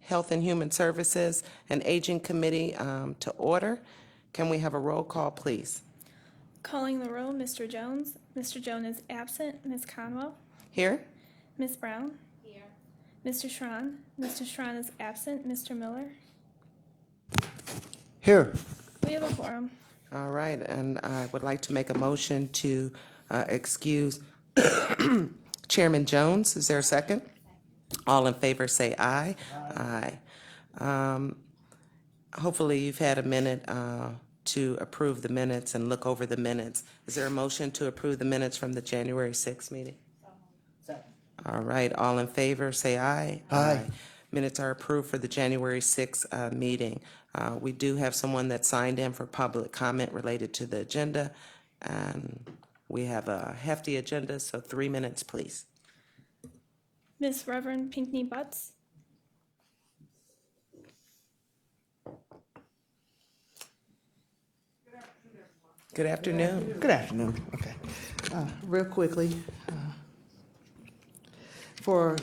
Health and Human Services and Aging Committee to order. Can we have a roll call, please? Calling the roll, Mr. Jones. Mr. Jones is absent. Ms. Conwell. Here? Ms. Brown. Here. Mr. Schron. Mr. Schron is absent. Mr. Miller. Here. We have a quorum. All right, and I would like to make a motion to excuse Chairman Jones. Is there a second? All in favor say aye. Aye. Hopefully you've had a minute to approve the minutes and look over the minutes. Is there a motion to approve the minutes from the January 6th meeting? Second. All right, all in favor say aye. Aye. Minutes are approved for the January 6th meeting. We do have someone that signed in for public comment related to the agenda, and we have a hefty agenda, so 3 minutes, please. Ms. Reverend Pinckney Butts. Good afternoon. Good afternoon. Okay. Real quickly, for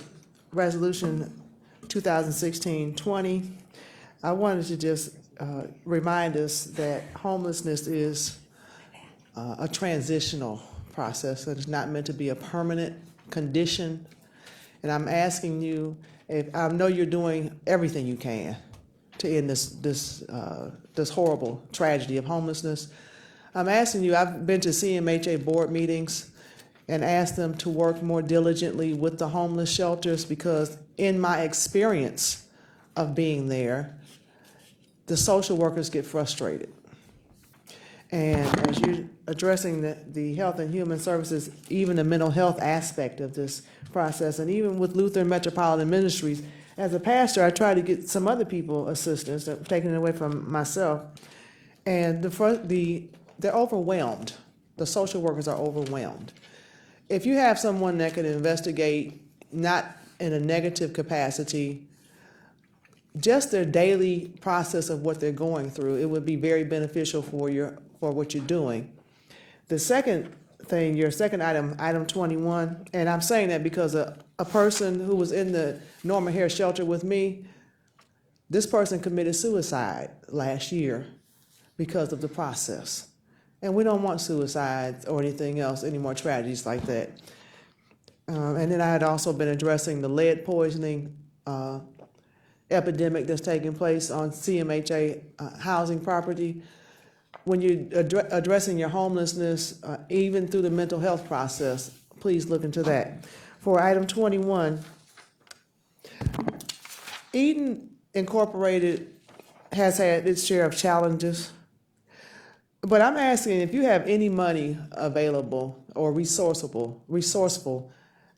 Resolution 2016-20, I wanted to just remind us that homelessness is a transitional process. It is not meant to be a permanent condition. And I'm asking you, if I know you're doing everything you can to end this horrible tragedy of homelessness. I'm asking you, I've been to CMHA board meetings and asked them to work more diligently with the homeless shelters, because in my experience of being there, the social workers get frustrated. And as you're addressing the health and human services, even the mental health aspect of this process, and even with Lutheran Metropolitan Ministries, as a pastor, I try to get some other people assistance, taking it away from myself. And they're overwhelmed. The social workers are overwhelmed. If you have someone that can investigate, not in a negative capacity, just their daily process of what they're going through, it would be very beneficial for what you're doing. The second thing, your second item, item 21, and I'm saying that because a person who was in the Norma Hare shelter with me, this person committed suicide last year because of the process. And we don't want suicides or anything else, any more tragedies like that. And then I had also been addressing the lead poisoning epidemic that's taking place on CMHA housing property. When you're addressing your homelessness, even through the mental health process, please look into that. For item 21, Eden Incorporated has had its share of challenges. But I'm asking if you have any money available or resourceful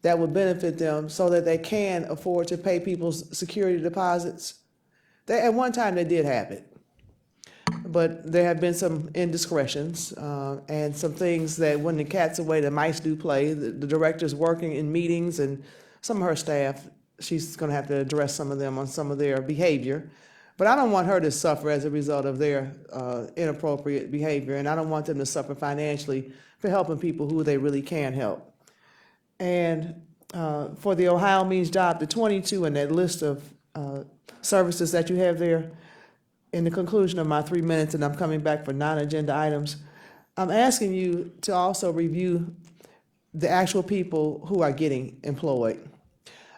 that would benefit them so that they can afford to pay people's security deposits. At one time they did have it, but there have been some indiscretions and some things that when the cat's away, the mice do play. The director's working in meetings, and some of her staff, she's going to have to address some of them on some of their behavior. But I don't want her to suffer as a result of their inappropriate behavior, and I don't want them to suffer financially for helping people who they really can help. And for the Ohio Means Job, the 22 in that list of services that you have there, in the conclusion of my 3 minutes, and I'm coming back for non-agenda items, I'm asking you to also review the actual people who are getting employed.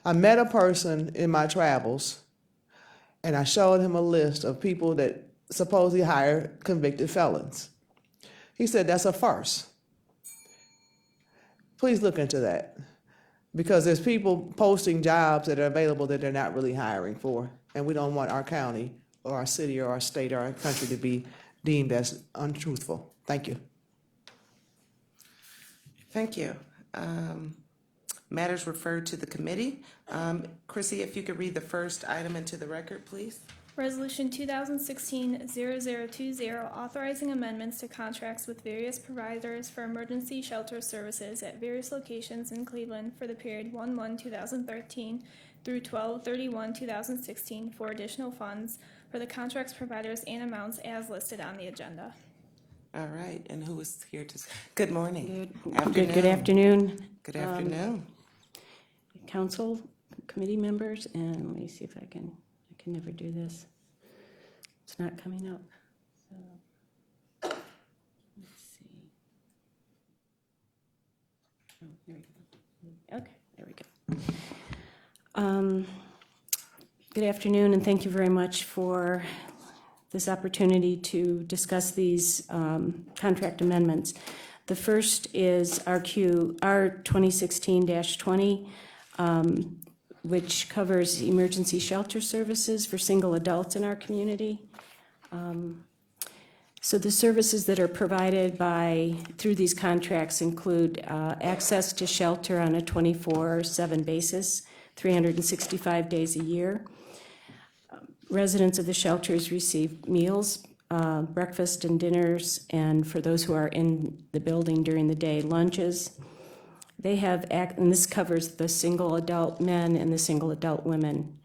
I met a person in my travels, and I showed him a list of people that supposedly hire convicted felons. He said, that's a farce. Please look into that, because there's people posting jobs that are available that they're not really hiring for, and we don't want our county or our city or our state or our country to be deemed as untruthful. Thank you. Thank you. Matters referred to the committee. Chrissy, if you could read the first item into the record, please. Resolution 2016-0020, authorizing amendments to contracts with various providers for emergency shelter services at various locations in Cleveland for the period 1/1/2013 through 12/31/2016 for additional funds for the contracts, providers, and amounts as listed on the agenda. All right, and who is here to, good morning. Good afternoon. Good afternoon. Council, committee members, and let me see if I can can never do this. It's not coming up. So, let's see. Oh, there we go. Okay, there we go. Good afternoon, and thank you very much for this opportunity to discuss these contract amendments. The first is our 2016-20, which covers emergency shelter services for single adults in our community. So the services that are provided through these contracts include access to shelter on a 24/7 basis, 365 days a year. Residents of the shelters receive meals, breakfast and dinners, and for those who are in the building during the day, lunches. They have, and this covers the single adult men and the single adult women.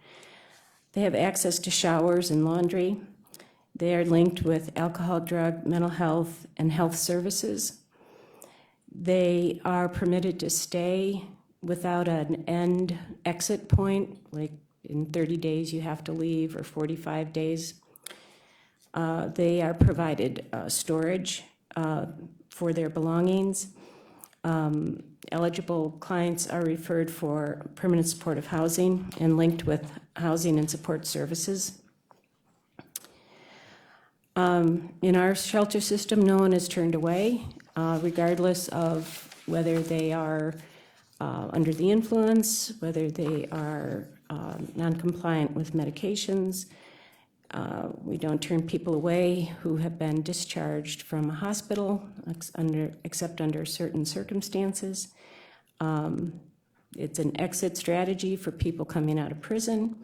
They have access to showers and laundry. They are linked with alcohol, drug, mental health, and health services. They are permitted to stay without an exit point, like in 30 days you have to leave, or 45 days. They are provided storage for their belongings. Eligible clients are referred for permanent supportive housing and linked with housing and support services. In our shelter system, no one is turned away, regardless of whether they are under the influence, whether they are non-compliant with medications. We don't turn people away who have been discharged from a hospital, except under certain circumstances. It's an exit strategy for people coming out of prison,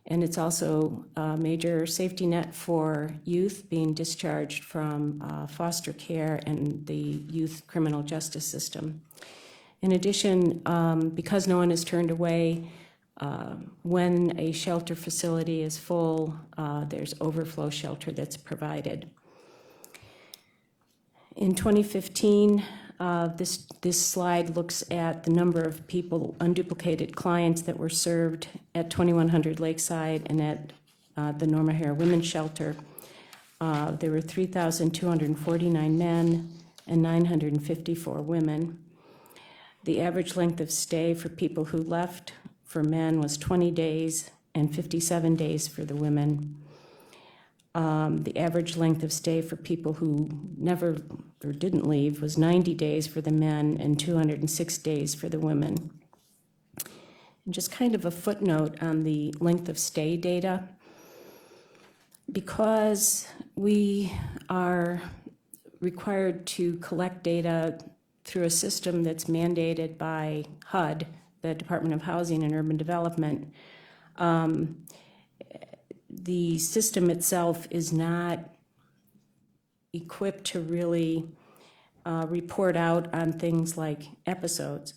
and it's also a major safety net for youth being discharged from foster care and the youth criminal justice system. In addition, because no one is turned away, when a shelter facility is full, there's overflow shelter that's provided. In 2015, this slide looks at the number of people, unduplicated clients that were served at 2100 Lakeside and at the Norma Hare Women's Shelter. There were 3,249 men and 954 women. The average length of stay for people who left for men was 20 days and 57 days for the women. The average length of stay for people who never or didn't leave was 90 days for the men and 206 days for the women. And just kind of a footnote on the length of stay data. Because we are required to collect data through a system that's mandated by HUD, the Department of Housing and Urban Development, the system itself is not equipped to really report out on things like episodes.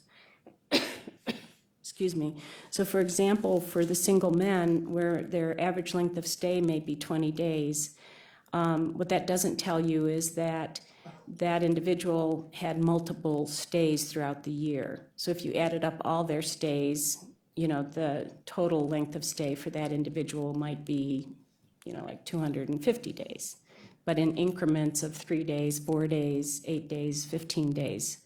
Excuse me. So for example, for the single men, where their average length of stay may be 20 days, what that doesn't tell you is that that individual had multiple stays throughout the year. So if you added up all their stays, you know, the total length of stay for that individual might be, you know, like 250 days, but in increments of 3 days, 4 days, 8 days, 15 days.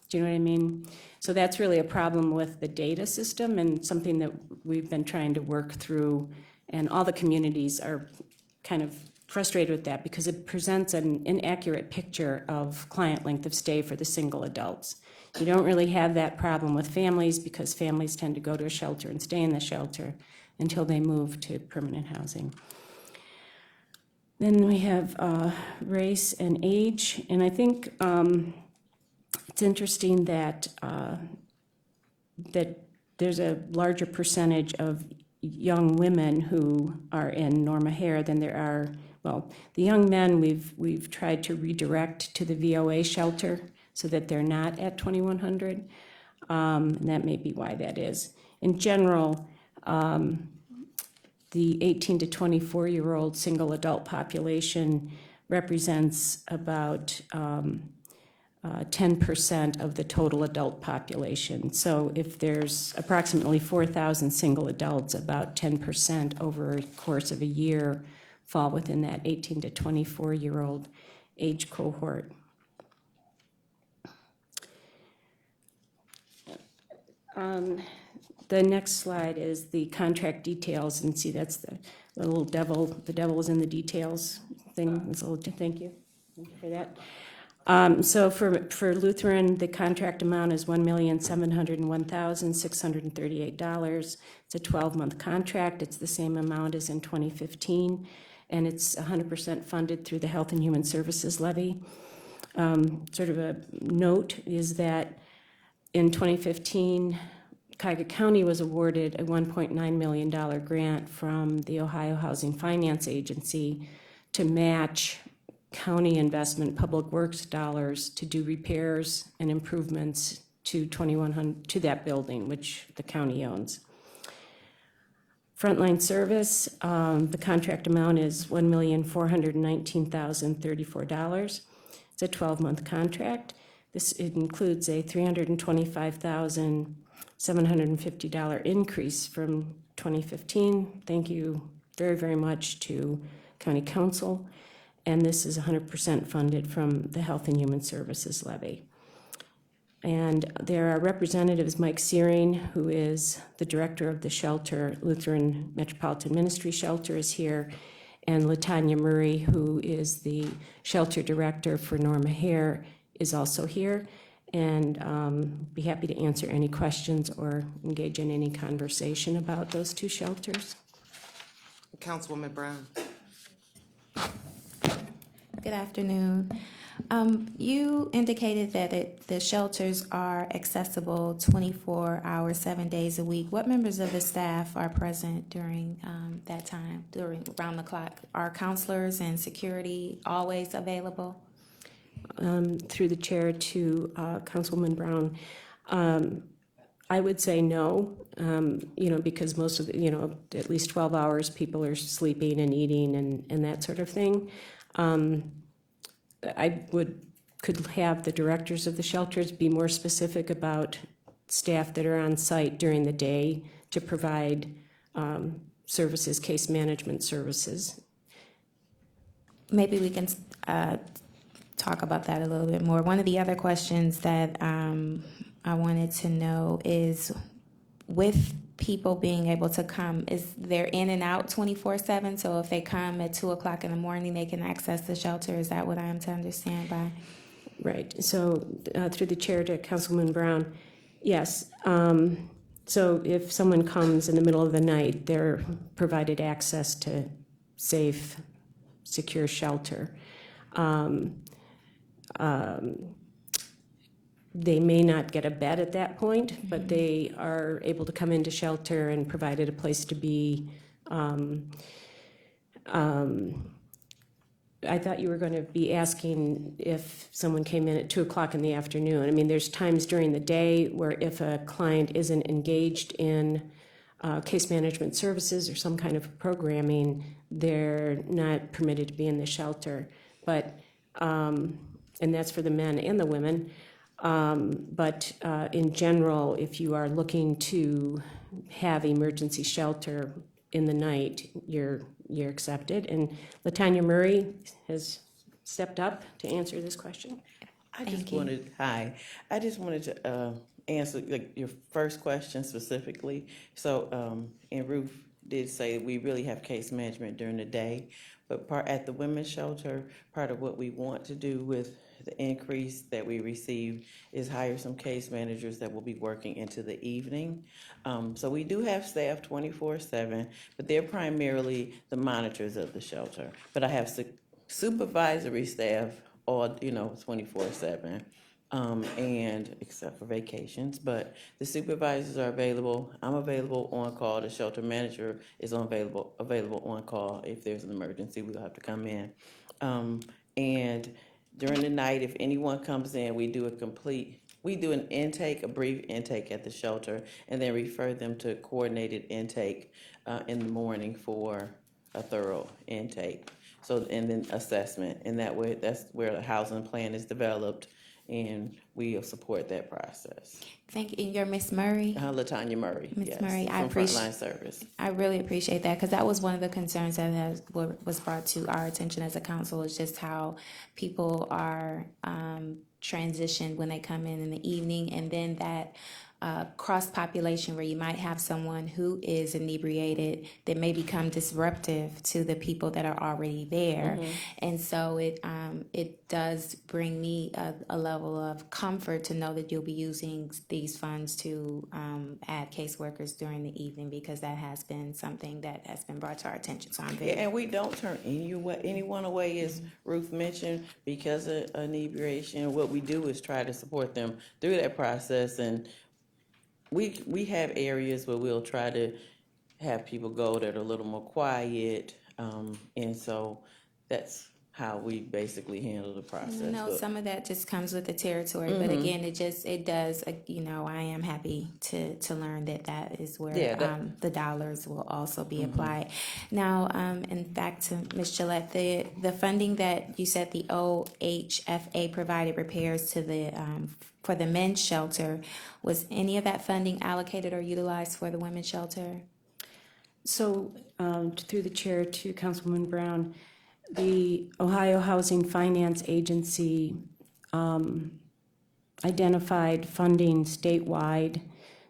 Do you know what I mean? So that's really a problem with the data system and something that we've been trying to work through, and all the communities are kind of frustrated with that because it presents an inaccurate picture of client length of stay for the single adults. You don't really have that problem with families because families tend to go to a shelter and stay in the shelter until they move to permanent housing. Then we have race and age, and I think it's interesting that that there's a larger percentage of young women who are in Norma Hare than there are. Well, the young men we've tried to redirect to the VOA shelter so that they're not at 2100, and that may be why that is. In general, the 18 to 24-year-old single adult population represents about 10% of the total adult population. So if there's approximately 4,000 single adults, about 10% over a course of a year fall within that 18 to 24-year-old age cohort. The next slide is the contract details, and see that's the little devil, the devil is in the details thing. It's a little, thank you for that. So for Lutheran, the contract amount is $1,701,638. It's a 12-month contract. It's the same amount as in 2015, and it's 100% funded through the Health and Human Services levy. Sort of a note is that in 2015, Cuyahoga County was awarded a $1.9 million grant from the Ohio Housing Finance Agency to match county investment public works dollars to do repairs and improvements to 2100 to that building, which the county owns. Frontline service, the contract amount is $1,419,034. It's a 12-month contract. It includes a $325,750 increase from 2015. Thank you very, very much to County Council. And this is 100% funded from the Health and Human Services levy. And there are representatives, Mike Searing, who is the director of the shelter, Lutheran Metropolitan Ministry Shelter is here, and LaTanya Murray, who is the shelter director for Norma Hare, is also here, and be happy to answer any questions or engage in any conversation about those two shelters. Councilwoman Brown. Good afternoon. You indicated that the shelters are accessible 24 hours, 7 days a week. What members of the staff are present during that time, during around the clock? Are counselors and security always available? Through the chair to Councilwoman Brown, I would say no, because most of the, at least 12 hours people are sleeping and eating and that sort of thing. I could have the directors of the shelters be more specific about staff that are on site during the day to provide services, case management services. Maybe we can talk about that a little bit more. One of the other questions that I wanted to know is, with people being able to come, is they're in and out 24/7? So if they come at 2 o'clock in the morning, they can access the shelter. Is that what I am to understand by? Right. So through the chair to Councilwoman Brown, yes. So if someone comes in the middle of the night, they're provided access to safe, secure shelter. They may not get a bed at that point, but they are able to come into shelter and provided a place to be. I thought you were going to be asking if someone came in at 2 o'clock in the afternoon. I mean, there's times during the day where if a client isn't engaged in case management services or some kind of programming, they're not permitted to be in the shelter. But, and that's for the men and the women. But in general, if you are looking to have emergency shelter in the night, you're accepted. And LaTanya Murray has stepped up to answer this question. I just wanted to answer your first question specifically. So, and Ruth did say we really have case management during the day, but at the women's shelter, part of what we want to do with the increase that we received is hire some case managers that will be working into the evening. So we do have staff 24/7, but they're primarily the monitors of the shelter. But I have supervisory staff all 24/7, and except for vacations. But the supervisors are available. I'm available on call. The shelter manager is available on call. If there's an emergency, we'll have to come in. And during the night, if anyone comes in, we do an intake, a brief intake at the shelter, and then refer them to coordinated intake in the morning for a thorough intake. So, and then assessment, and that way, that's where the housing plan is developed, and we'll support that process. Thank you. You're Miss Murray. Latanya Murray, Ms. yes, Murray, I from appreciate- Frontline Service. I really appreciate that, because that was one of the concerns that was brought to our attention as a council, is just how people are transitioned when they come in the evening, and then that cross-population where you might have someone who is inebriated that may become disruptive to the people that are already there. And so it does bring me a level of comfort to know that you'll be using these funds to add caseworkers during the evening, because that has been something that has been brought to our attention. So I'm very Yeah, and we don't turn anyone away, as Ruth mentioned, because of inebriation. What we do is try to support them through that process, and we have areas where we'll try to have people go that are a little more quiet, and so that's how we basically handle the process. No, But some of that just comes with the territory, but again, it does, I am happy to learn that is where Yeah, the dollars will also be applied. Now, and back to Ms. Gillette, the funding that you said the OHFA provided repairs to for the men's shelter, was any of that funding allocated or utilized for the women's shelter? So, through the chair to Councilwoman Brown, the Ohio Housing Finance Agency identified funding statewide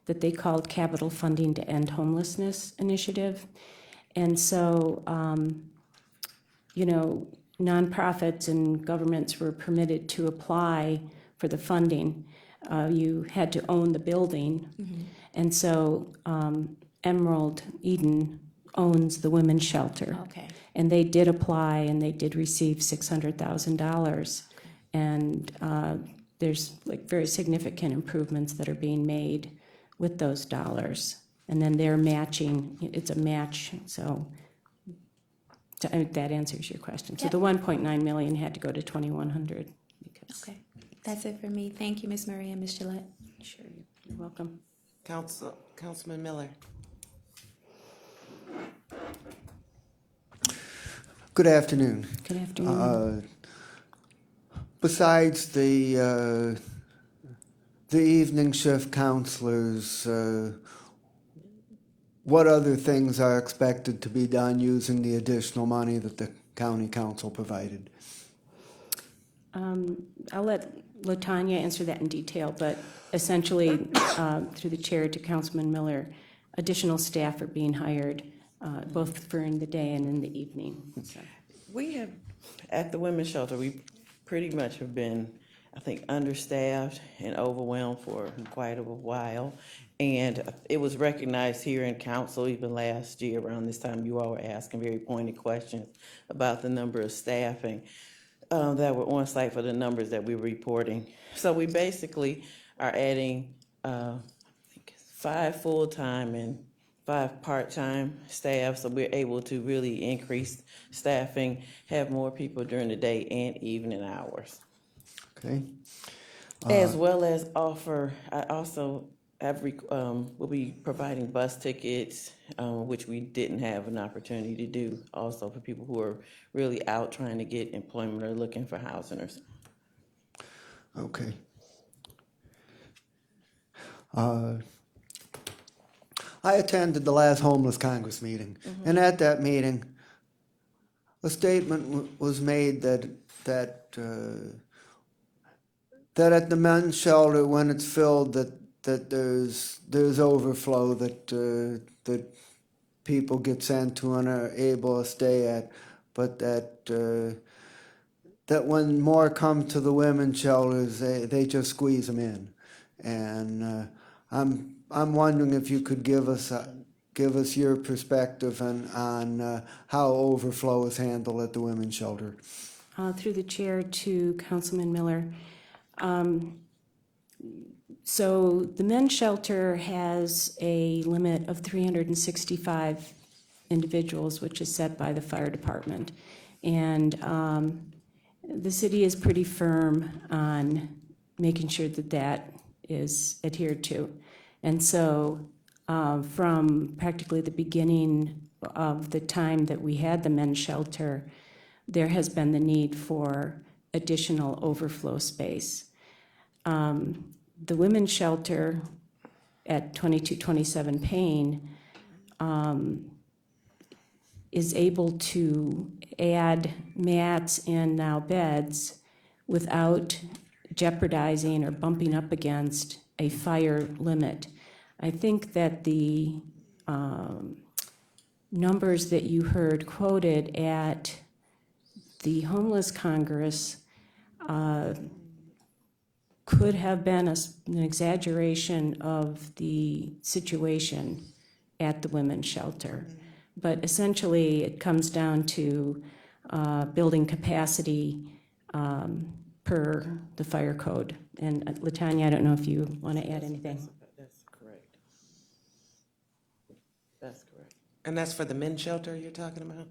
that they called Capital Funding to End Homelessness Initiative. And so, nonprofits and governments were permitted to apply for the funding. You had to own the building. And so Emerald Eden owns the women's shelter. Okay. And they did apply, and they did receive $600,000. And there's like very significant improvements that are being made with those dollars. And then they're matching, it's a match, so that answers your question. So Yep. the 1.9 million had to go to 2,100. Okay, that's it for me. Thank you, Ms. Murray and Ms. Gillette. Sure, you're welcome. Councilman Miller. Good afternoon. Good afternoon. Besides the evening shift counselors, what other things are expected to be done using the additional money that the county council provided? I'll let LaTanya answer that in detail, but essentially, through the chair to Councilman Miller, additional staff are being hired, both during the day and in the evening. So. we have, at the women's shelter, we pretty much have been, I think, understaffed and overwhelmed for quite a while. And it was recognized here in council, even last year around this time, you all were asking very pointed questions about the number of staffing that were on site for the numbers that we were reporting. So we basically are adding, I think it's 5 full-time and 5 part-time staff, so we're able to really increase staffing, have more people during the day and evening hours. Okay. As well as offer, I also have, will be providing bus tickets, which we didn't have an opportunity to do, also for people who are really out trying to get employment or looking for housing or something. Okay. I attended the last Homeless Congress meeting, and at that meeting, a statement was made that at the men's shelter, when it's filled, that there's overflow that people get sent to and are able to stay at, but that when more come to the women's shelters, they just squeeze them in, and I'm wondering if you could give us your perspective on how overflow is handled at the women's shelter. Through the chair to Councilman Miller. So the men's shelter has a limit of 365 individuals, which is set by the fire department. And the city is pretty firm on making sure that that is adhered to. And so from practically the beginning of the time that we had the men's shelter, there has been the need for additional overflow space. The women's shelter at 2227 Payne is able to add mats and now beds without jeopardizing or bumping up against a fire limit. I think that the numbers that you heard quoted at the Homeless Congress could have been an exaggeration of the situation at the women's shelter. But essentially, it comes down to building capacity per the fire code. And Latanya, I don't know if you want to add anything. That's correct. That's correct. And that's for the men's shelter you're talking about?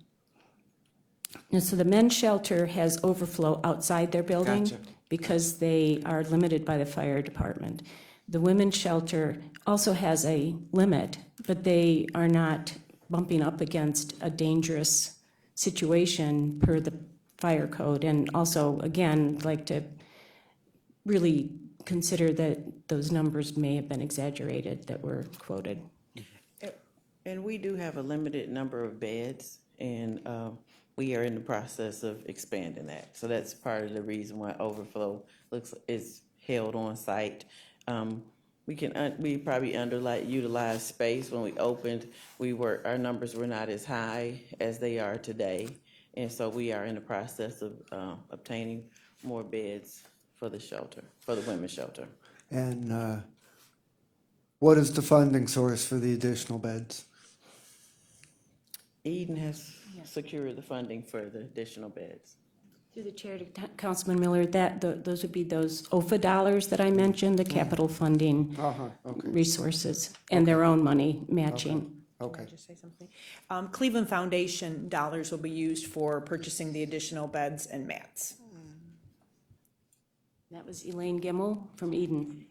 And so the men's shelter has overflow outside their building Gotcha. because they are limited by the fire department. The women's shelter also has a limit, but they are not bumping up against a dangerous situation per the fire code. And also, again, like to really consider that those numbers may have been exaggerated that were quoted. And we do have a limited number of beds, and we are in the process of expanding that. So that's part of the reason why overflow is held on site. We probably utilized space when we opened. Our numbers were not as high as they are today, and so we are in the process of obtaining more beds for the shelter, for the women's shelter. And what is the funding source for the additional beds? Eden has secured the funding for the additional beds. Through the chair to Councilman Miller, those would be those OFA dollars that I mentioned, the capital funding Okay, resources, and their own money matching. okay. Just say something. Cleveland Foundation dollars will be used for purchasing the additional beds and mats. That was Elaine Gimmel from Eden.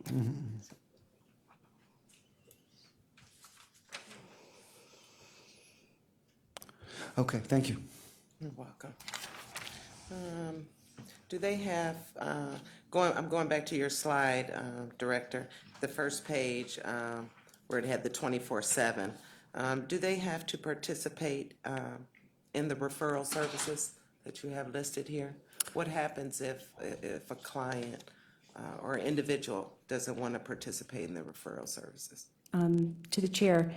Okay, thank you. You're welcome. Do they have, I'm going back to your slide, Director, the first page where it had the 24/7. Do they have to participate in the referral services that you have listed here? What happens if a client or individual doesn't want to participate in the referral services? To the chair,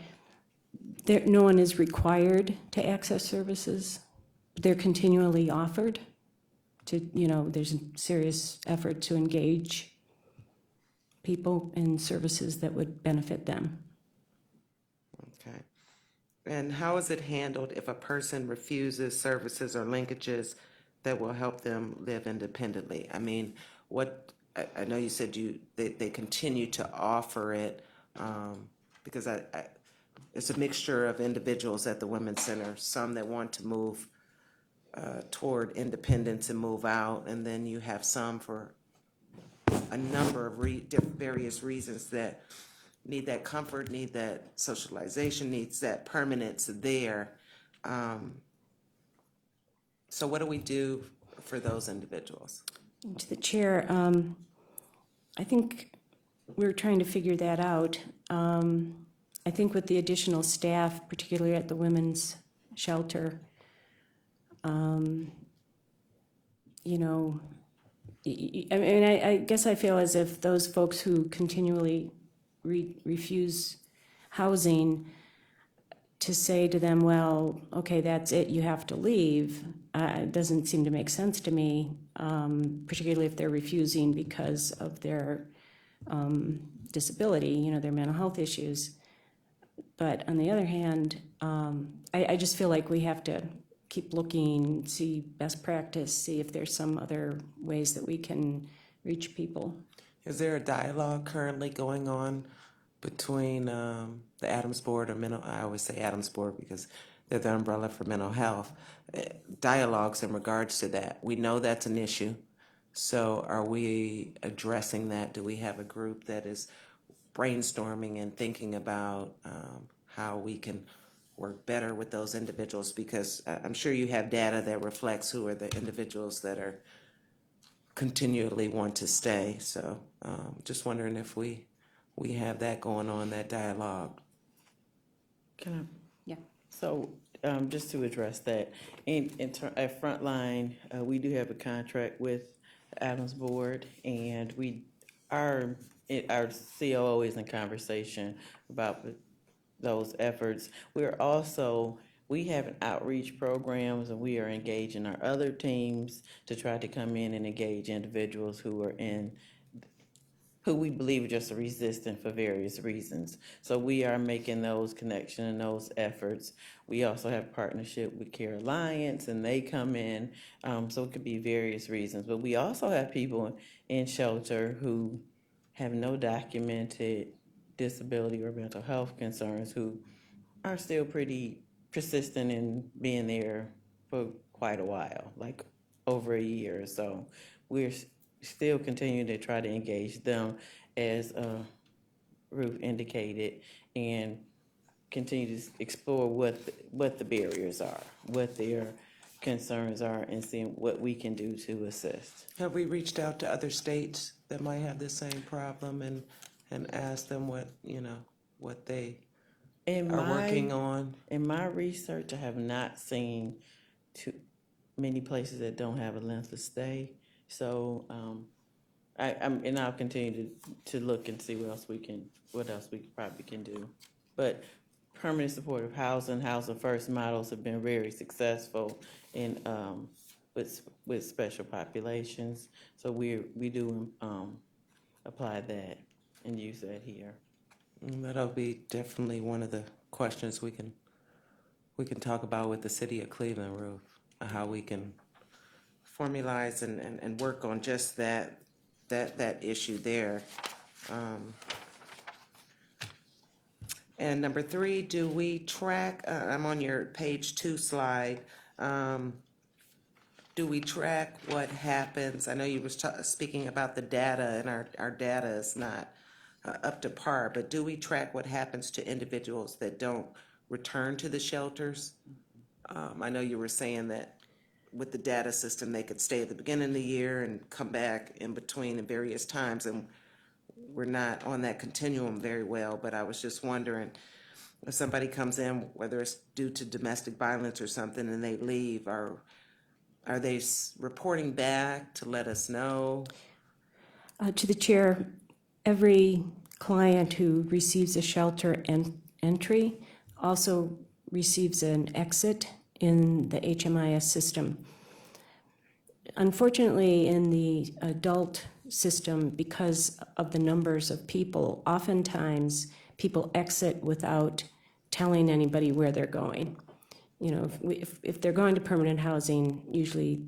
no one is required to access services. They're continually offered to, there's a serious effort to engage people in services that would benefit them. Okay. And how is it handled if a person refuses services or linkages that will help them live independently? I mean, I know you said they continue to offer it because it's a mixture of individuals at the Women's Center, some that want to move toward independence and move out, and then you have some for a number of various reasons that need that comfort, need that socialization, needs that permanence there. So what do we do for those individuals? To the chair, I think we're trying to figure that out. I think with the additional staff, particularly at the women's shelter, I guess I feel as if those folks who continually refuse housing, to say to them, well, okay, that's it, you have to leave, it doesn't seem to make sense to me, particularly if they're refusing because of their disability, their mental health issues. But on the other hand, I just feel like we have to keep looking, see best practice, see if there's some other ways that we can reach people. Is there a dialogue currently going on between the Adams Board or mental, I always say Adams Board because they're the umbrella for mental health, dialogues in regards to that? We know that's an issue. So are we addressing that? Do we have a group that is brainstorming and thinking about how we can work better with those individuals? Because I'm sure you have data that reflects who are the individuals that are continually want to stay. So just wondering if we have that going on, that dialogue. Can I? Yeah. So, just to address that, at Frontline, we do have a contract with the Adams Board, and our COO is in conversation about those efforts. We have an outreach programs, and we are engaging our other teams to try to come in and engage individuals who we believe are just resistant for various reasons. So we are making those connections and those efforts. We also have partnership with Care Alliance, and they come in, so it could be various reasons. But we also have people in shelter who have no documented disability or mental health concerns who are still pretty persistent in being there for quite a while, like over a year or so. We're still continuing to try to engage them, as Ruth indicated, and continue to explore what the barriers are, what their concerns are, and seeing what we can do to assist. Have we reached out to other states that might have the same problem and asked them what they are working on? In my research, I have not seen too many places that don't have a length of stay. So I'll continue to look and see what else we probably can do. But permanent supportive housing first models have been very successful in with special populations. So we do apply that and use that here. That'll be definitely one of the questions we can talk about with the city of Cleveland, Ruth, how we can formalize and work on just that issue there. And number 3, do we track, I'm on your page 2 slide, do we track what happens? I know you were speaking about the data, and our data is not up to par, but do we track what happens to individuals that don't return to the shelters? I know you were saying that with the data system, they could stay at the beginning of the year and come back in between at various times, and we're not on that continuum very well, but I was just wondering if somebody comes in, whether it's due to domestic violence or something, and they leave, are they reporting back to let us know? To the chair, every client who receives a shelter entry also receives an exit in the HMIS system. Unfortunately, in the adult system, because of the numbers of people, oftentimes people exit without telling anybody where they're going. You know, if they're going to permanent housing, usually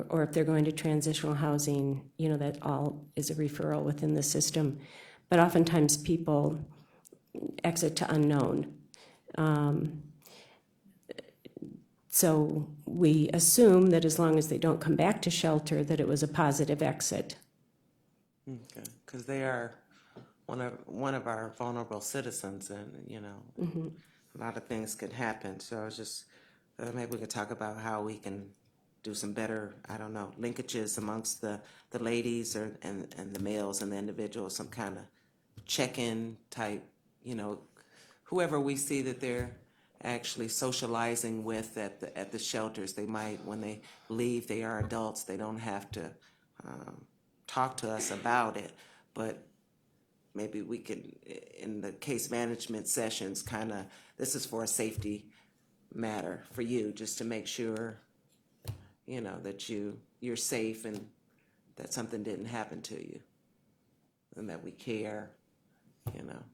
or if they're going to transitional housing, you know, that all is a referral within the system. But oftentimes people exit to unknown. So we assume that as long as they don't come back to shelter, that it was a positive exit. Okay, because they are one of our vulnerable citizens, and a lot of things could happen. So I was just maybe we could talk about how we can do some better, I don't know, linkages amongst the ladies and the males and the individuals, some kind of check-in type, whoever we see that they're actually socializing with at the shelters. They might, when they leave, they are adults. They don't have to talk to us about it, but maybe we can, in the case management sessions, this is for a safety matter for you, just to make sure, that you're safe and that something didn't happen to you and that we care,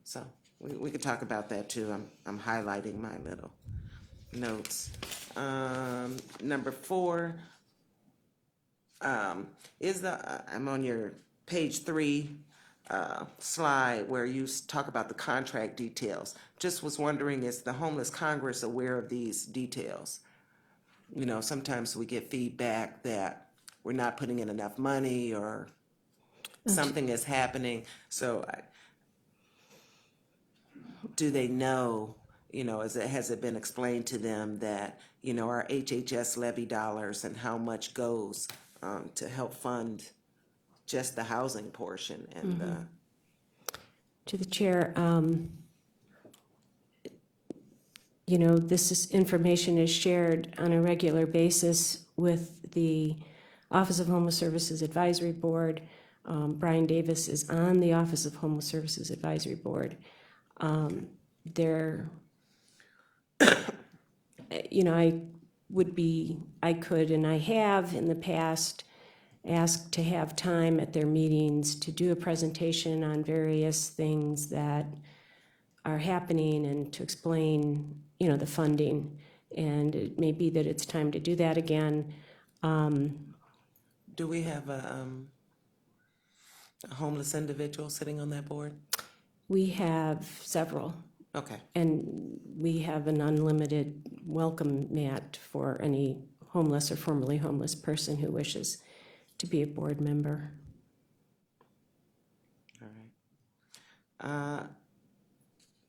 So we could talk about that too. I'm highlighting my little notes. Number 4 I'm on your page 3 slide where you talk about the contract details. Just was wondering, is the Homeless Congress aware of these details? Sometimes we get feedback that we're not putting in enough money or something is happening. So do they know, has it been explained to them that, our HHS levy dollars and how much goes to help fund just the housing portion and the, To the chair, information is shared on a regular basis with the Office of Homeless Services Advisory Board. Brian Davis is on the Office of Homeless Services Advisory Board. I could, and I have in the past, asked to have time at their meetings to do a presentation on various things that are happening and to explain, the funding. And it may be that it's time to do that again. do we have a homeless individual sitting on that board? We have several, Okay, and we have an unlimited welcome mat for any homeless or formerly homeless person who wishes to be a board member. all right.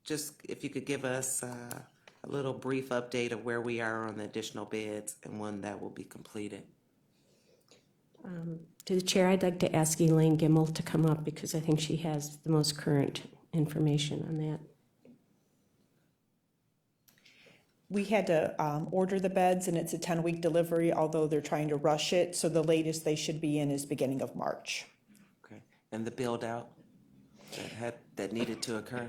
Just if you could give us a little brief update of where we are on the additional bids and when that will be completed. To the chair, I'd like to ask Elaine Gimmel to come up because I think she has the most current information on that. We had to order the beds, and it's a 10-week delivery, although they're trying to rush it, so the latest they should be in is beginning of March. Okay, and the build out that needed to occur?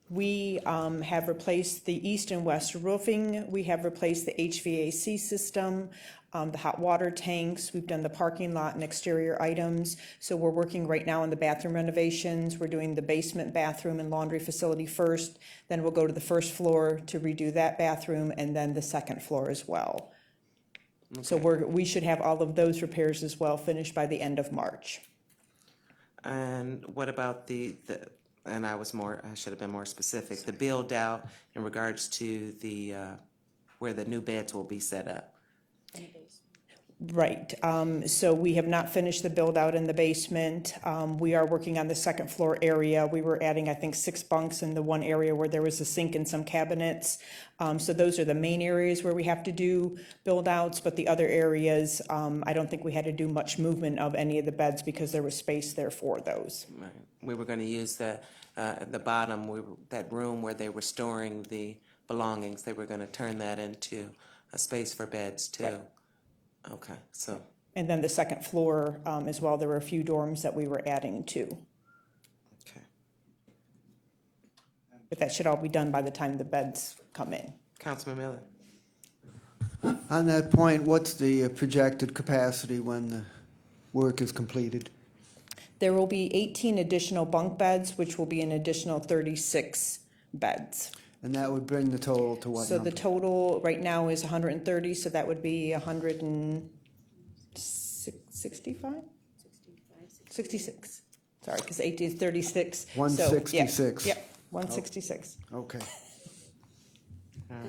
We have replaced the east and west roofing. We have replaced the HVAC system, the hot water tanks. We've done the parking lot and exterior items. So we're working right now on the bathroom renovations. We're doing the basement bathroom and laundry facility first. Then we'll go to the first floor to redo that bathroom, and then the second floor as well. Okay. So we should have all of those repairs as well finished by the end of March. And what about and I should have been more specific, the build out in regards to the, where the new beds will be set up? Right, so we have not finished the build out in the basement. We are working on the second floor area. We were adding, I think, 6 bunks in the one area where there was a sink and some cabinets. So those are the main areas where we have to do build outs, but the other areas, I don't think we had to do much movement of any of the beds because there was space there for those. Right. We were gonna use the bottom, that room where they were storing the belongings, they were gonna turn that into a space for beds too. Right. Okay, so. And then the second floor as well, there were a few dorms that we were adding to. Okay. But that should all be done by the time the beds come in. Councilman Miller? On that point, what's the projected capacity when the work is completed? There will be 18 additional bunk beds, which will be an additional 36 beds. And that would bring the total to what So number? the total right now is 130, so that would be 165? 66. Sorry, because 18 is 36. So, yeah. 166. Yep, 166. Okay. All right.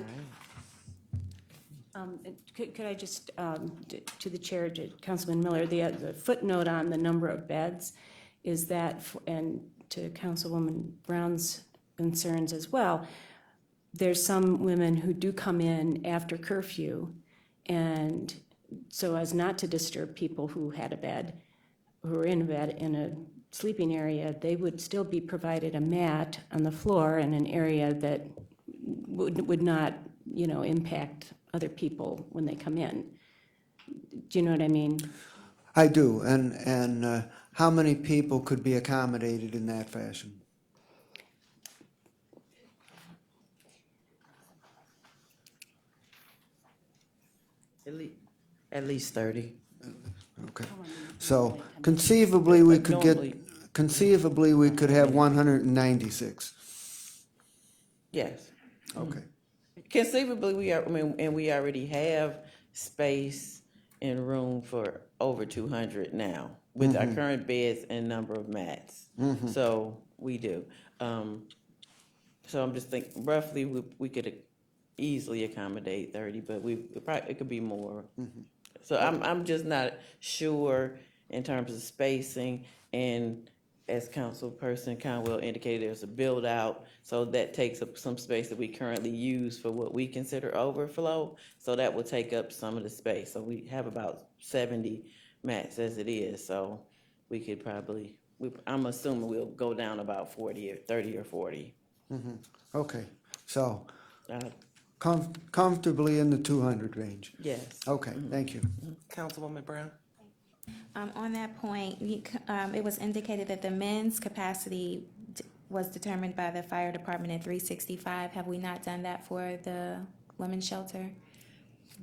Could I just, to the chair, to Councilman Miller, the footnote on the number of beds is that, and to Councilwoman Brown's concerns as well, there's some women who do come in after curfew, and so as not to disturb people who had a bed, who were in a bed in a sleeping area, they would still be provided a mat on the floor in an area that would not, impact other people when they come in. Do you know what I mean? I do, and how many people could be accommodated in that fashion? At least 30. Okay. So conceivably, we But could normally- conceivably, we could have 196. Yes. Okay. Conceivably, we already have space and room for over 200 now with our current beds and number of mats. So we do. So I'm just thinking roughly we could easily accommodate 30, but it could be more. So I'm just not sure in terms of spacing, and as Councilperson Conwell indicated, there's a build out, so that takes up some space that we currently use for what we consider overflow, so that will take up some of the space. So we have about 70 mats as it is, so we could probably, I'm assuming we'll go down about 40 or 30 or 40. Okay, so Uh, comfortably in the 200 range. Yes. Okay, thank you. Councilwoman Brown? On that point, it was indicated that the men's capacity was determined by the fire department at 365. Have we not done that for the women's shelter?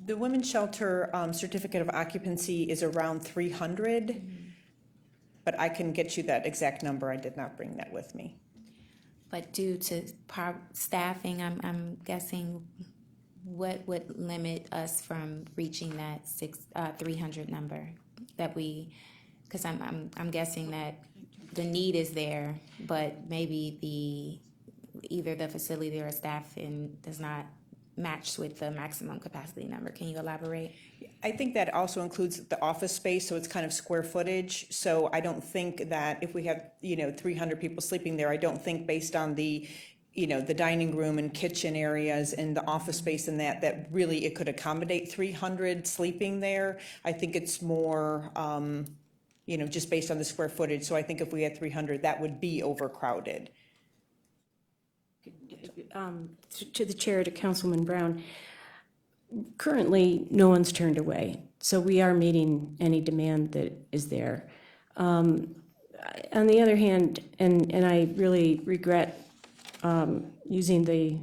The women's shelter certificate of occupancy is around 300, but I can get you that exact number. I did not bring that with me. But due to staffing, I'm guessing, what would limit us from reaching that 300 number that we? Because I'm guessing that the need is there, but maybe either the facility or staffing does not match with the maximum capacity number. Can you elaborate? I think that also includes the office space, so it's kind of square footage. So I don't think that if we have, 300 people sleeping there, I don't think based on the, the dining room and kitchen areas and the office space and that really it could accommodate 300 sleeping there. I think it's more, just based on the square footage. So I think if we had 300, that would be overcrowded. To the chair, to Councilman Brown, currently, no one's turned away, so we are meeting any demand that is there. On the other hand, and I really regret using the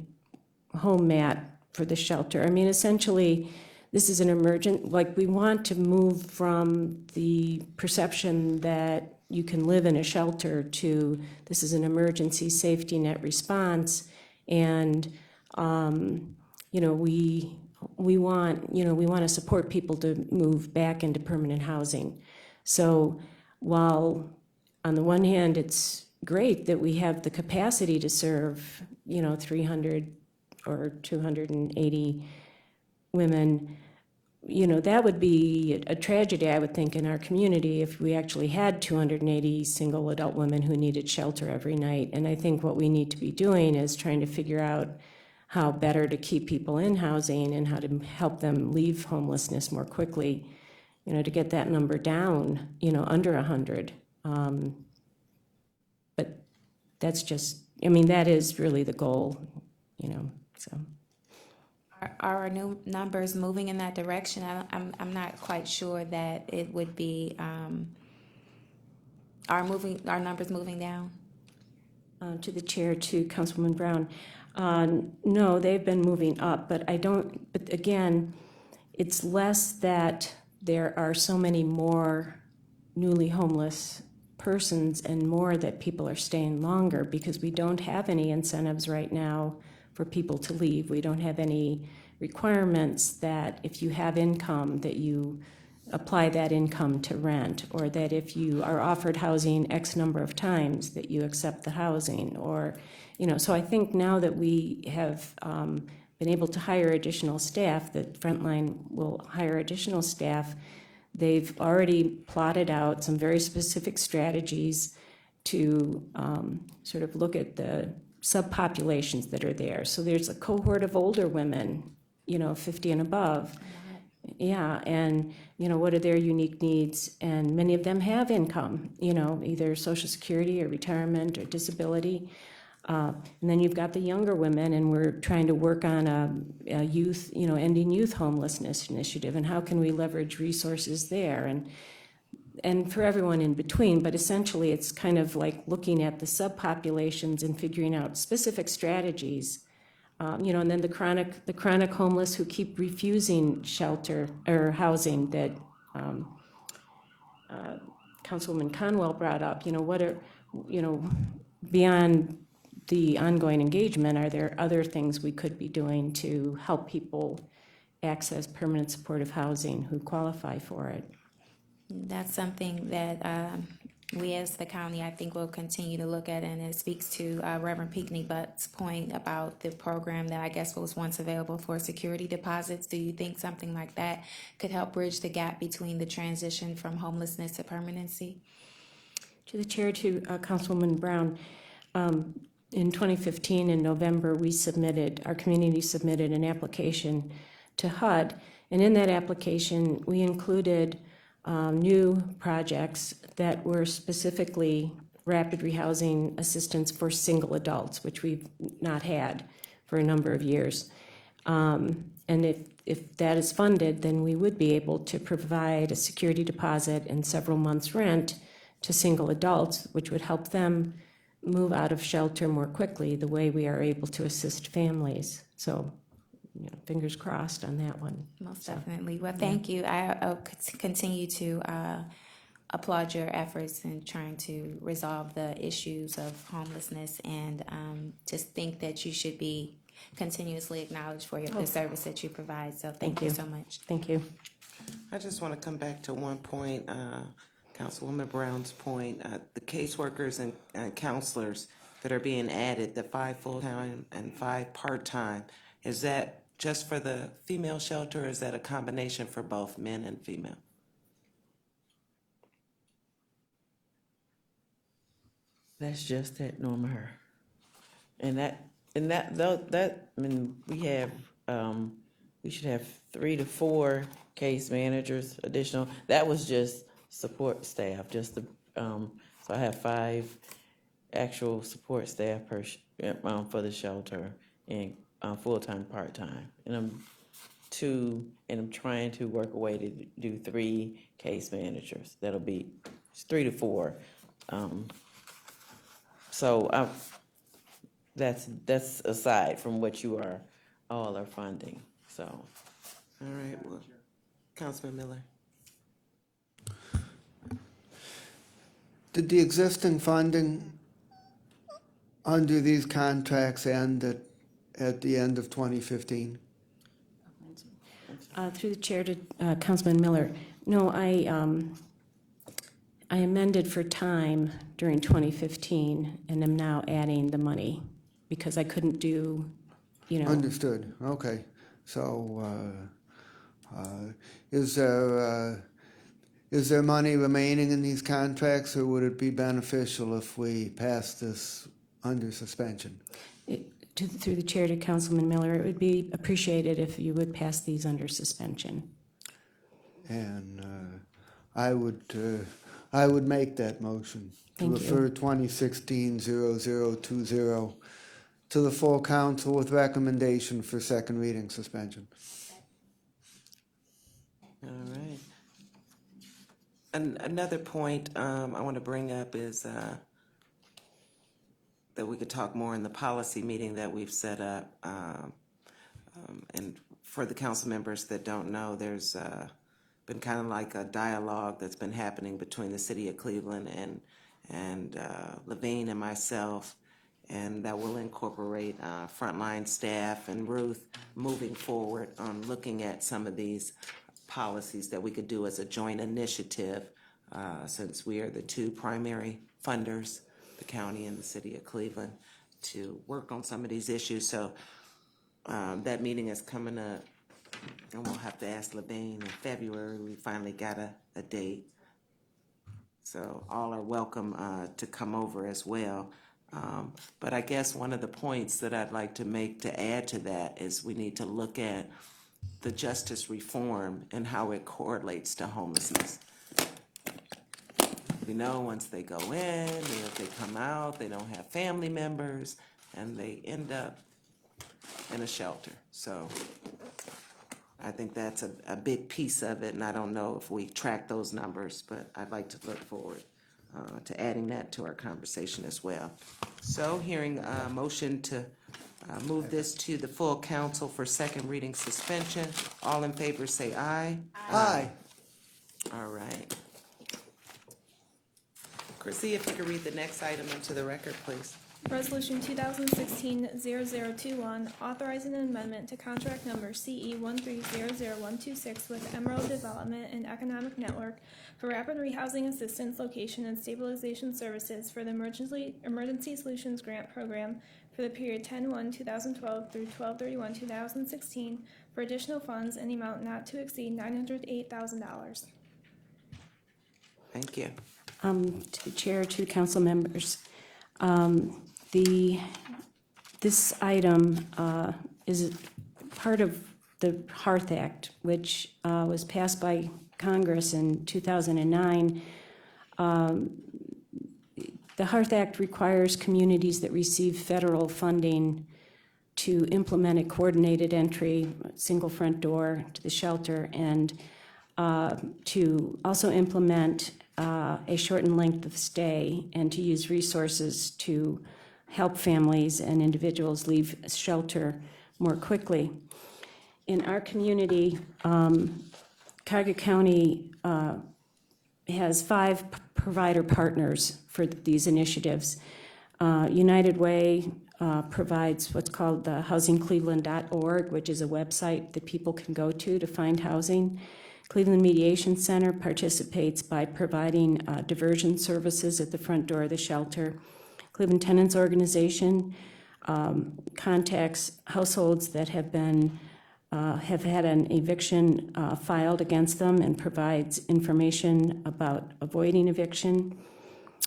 home mat for the shelter. I mean, essentially, this is an emergent, we want to move from the perception that you can live in a shelter to this is an emergency safety net response. And, we want to support people to move back into permanent housing. So while on the one hand, it's great that we have the capacity to serve, 300 or 280 women, that would be a tragedy, I would think, in our community if we actually had 280 single adult women who needed shelter every night. And I think what we need to be doing is trying to figure out how better to keep people in housing and how to help them leave homelessness more quickly, to get that number down, under 100. But that's just, that is really the goal, so. Are our new numbers moving in that direction? I'm not quite sure that it would be, are numbers moving down? To the chair, to Councilwoman Brown. No, they've been moving up, but again, it's less that there are so many more newly homeless persons and more that people are staying longer because we don't have any incentives right now for people to leave. We don't have any requirements that if you have income that you apply that income to rent, or that if you are offered housing X number of times that you accept the housing, or, so I think now that we have been able to hire additional staff, that Frontline will hire additional staff, they've already plotted out some very specific strategies to sort of look at the subpopulations that are there. So there's a cohort of older women, 50 and above. Yeah, and, what are their unique needs? And many of them have income, either Social Security or retirement or disability. And then you've got the younger women, and we're trying to work on a youth, ending youth homelessness initiative, and how can we leverage resources there? And for everyone in between, but essentially it's kind of like looking at the subpopulations and figuring out specific strategies, and then the chronic homeless who keep refusing shelter or housing that Councilwoman Conwell brought up. What are, beyond the ongoing engagement, are there other things we could be doing to help people access permanent supportive housing who qualify for it? That's something that we as the county, I think, will continue to look at, and it speaks to Reverend Pinckney Butt's point about the program that I guess was once available for security deposits. Do you think something like that could help bridge the gap between the transition from homelessness to permanency? To the chair, to Councilwoman Brown, in 2015, in November, our community submitted an application to HUD, and in that application, we included new projects that were specifically rapid rehousing assistance for single adults, which we've not had for a number of years. And if that is funded, then we would be able to provide a security deposit and several months' rent to single adults, which would help them move out of shelter more quickly, the way we are able to assist families. So, fingers crossed on that one. Most definitely. Well, thank you. I'll continue to applaud your efforts in trying to resolve the issues of homelessness, and just think that you should be continuously acknowledged for the service that you provide. So thank you so much. Thank you. I just want to come back to one point, Councilwoman Brown's point, the caseworkers and counselors that are being added, the 5 full-time and 5 part-time, is that just for the female shelter, or is that a combination for both men and female? That's just that, Norma Her. And that, I mean, we should have 3 to 4 case managers additional. That was just support staff, just the, so I have 5 actual support staff for the shelter, and full-time, part-time. And I'm trying to work a way to do 3 case managers. That'll be 3 to 4. So that's aside from what you all are funding, so. All right, well, Councilman Miller. Did the existing funding under these contracts end at the end of 2015? Through the chair to Councilman Miller. No, I amended for time during 2015, and am now adding the money because I couldn't do, Understood, okay. So, is there money remaining in these contracts, or would it be beneficial if we pass this under suspension? Through the chair to Councilman Miller, it would be appreciated if you would pass these under suspension. And I would make that motion to Thank you. refer 2016-0020 to the full council with recommendation for second reading suspension. All right. And another point I want to bring up is that we could talk more in the policy meeting that we've set up. And for the council members that don't know, there's been kind of like a dialogue that's been happening between the city of Cleveland and Levine and myself, and that will incorporate frontline staff and Ruth moving forward on looking at some of these policies that we could do as a joint initiative, since we are the 2 primary funders, the county and the city of Cleveland, to work on some of these issues. So that meeting is coming up, and we'll have to ask Levine in February. We finally got a date. So all are welcome to come over as well. But I guess one of the points that I'd like to make to add to that is we need to look at the justice reform and how it correlates to homelessness. We know once they go in, if they come out, they don't have family members, and they end up in a shelter. So I think that's a big piece of it, and I don't know if we track those numbers, but I'd like to look forward to adding that to our conversation as well. So hearing a motion to move this to the full council for second reading suspension. All in favor say aye. Aye. All right. Chrissy, if you could read the next item into the record, please. Resolution 2016-0021, authorizing an amendment to contract number CE 1300126 with Emerald Development and Economic Network for rapid rehousing assistance, location, and stabilization services for the Emergency Solutions Grant Program for the period 10/1/2012 through 12/31/2016 for additional funds in the amount not to exceed $908,000. Thank you. To the chair, to the council members, this item is part of the Hearth Act, which was passed by Congress in 2009, the Hearth Act requires communities that receive federal funding to implement a coordinated entry, single front door to the shelter, and to also implement a shortened length of stay and to use resources to help families and individuals leave shelter more quickly. In our community, Cuyahoga County has 5 provider partners for these initiatives. United Way provides what's called the housingcleveland.org, which is a website that people can go to find housing. Cleveland Mediation Center participates by providing diversion services at the front door of the shelter. Cleveland Tenants Organization contacts households that have had an eviction filed against them and provides information about avoiding eviction.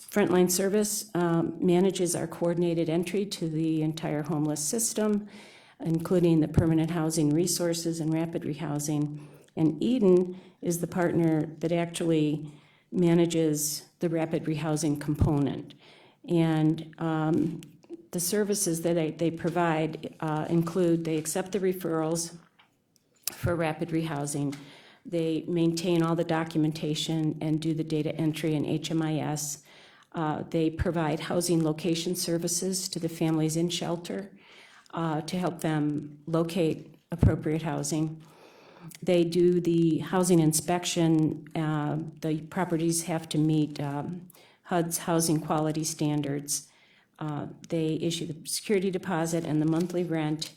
Frontline Service manages our coordinated entry to the entire homeless system, including the permanent housing resources and rapid rehousing. And Eden is the partner that actually manages the rapid rehousing component. And the services that they provide include, they accept the referrals for rapid rehousing. They maintain all the documentation and do the data entry in HMIS. They provide housing location services to the families in shelter to help them locate appropriate housing. They do the housing inspection. The properties have to meet HUD's housing quality standards. They issue the security deposit and the monthly rent.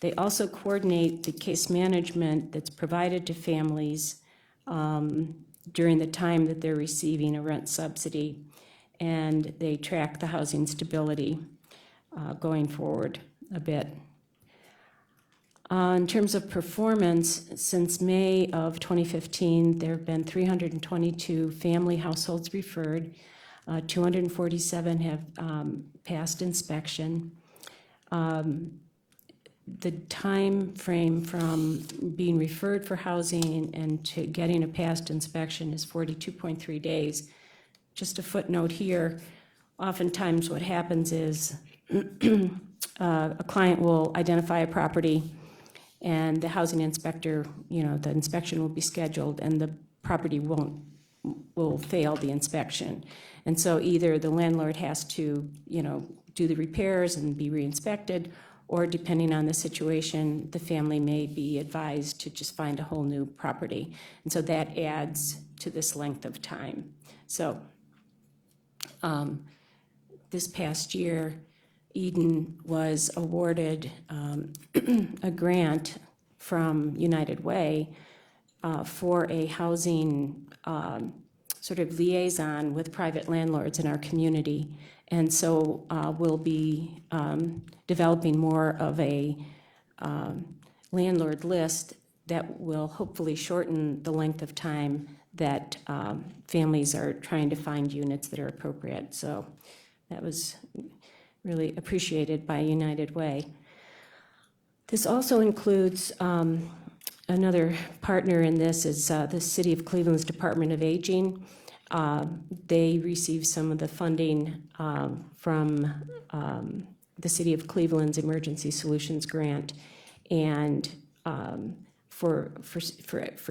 They also coordinate the case management that's provided to families during the time that they're receiving a rent subsidy, and they track the housing stability going forward a bit. In terms of performance, since May of 2015, there have been 322 family households referred. 247 have passed inspection. The time frame from being referred for housing and to getting a passed inspection is 42.3 days. Just a footnote here, oftentimes what happens is a client will identify a property and the housing inspector, the inspection will be scheduled and the property will fail the inspection. And so either the landlord has to, do the repairs and be re-inspected, or depending on the situation, the family may be advised to just find a whole new property. And so that adds to this length of time. So this past year, Eden was awarded a grant from United Way for a housing sort of liaison with private landlords in our community. And so we'll be developing more of a landlord list that will hopefully shorten the length of time that families are trying to find units that are appropriate. So that was really appreciated by United Way. This also includes another partner in this is the City of Cleveland's Department of Aging. They receive some of the funding from the City of Cleveland's Emergency Solutions Grant, and for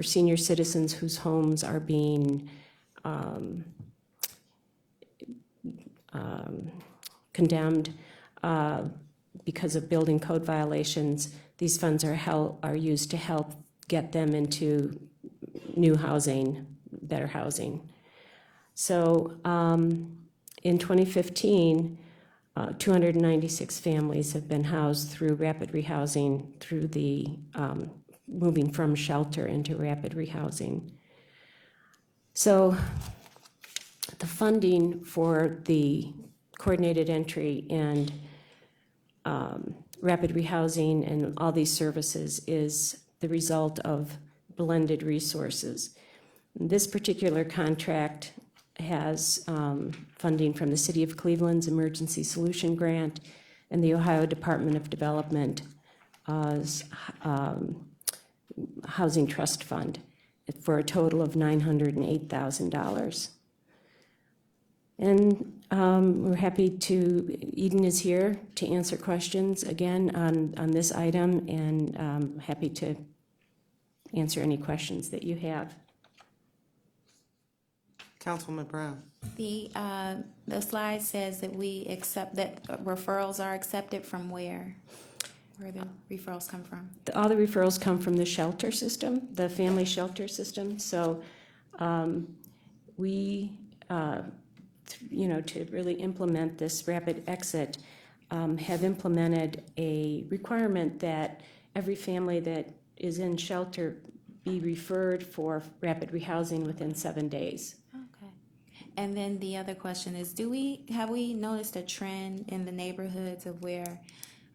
senior citizens whose homes are being condemned because of building code violations, these funds are used to help get them into new housing, better housing. So in 2015, 296 families have been housed through rapid rehousing, through the moving from shelter into rapid rehousing. So the funding for the coordinated entry and rapid rehousing and all these services is the result of blended resources. This particular contract has funding from the City of Cleveland's Emergency Solution Grant and the Ohio Department of Development Housing Trust Fund. for a total of $908,000. And we're happy to, Eden is here to answer questions again on this item, and happy to answer any questions that you have. Councilwoman Brown. The slide says that we accept, that referrals are accepted from where? Where the referrals come from? All the referrals come from the shelter system, the family shelter system. So we, to really implement this rapid exit, have implemented a requirement that every family that is in shelter be referred for rapid rehousing within 7 days. Okay. And then the other question is, have we noticed a trend in the neighborhoods of where,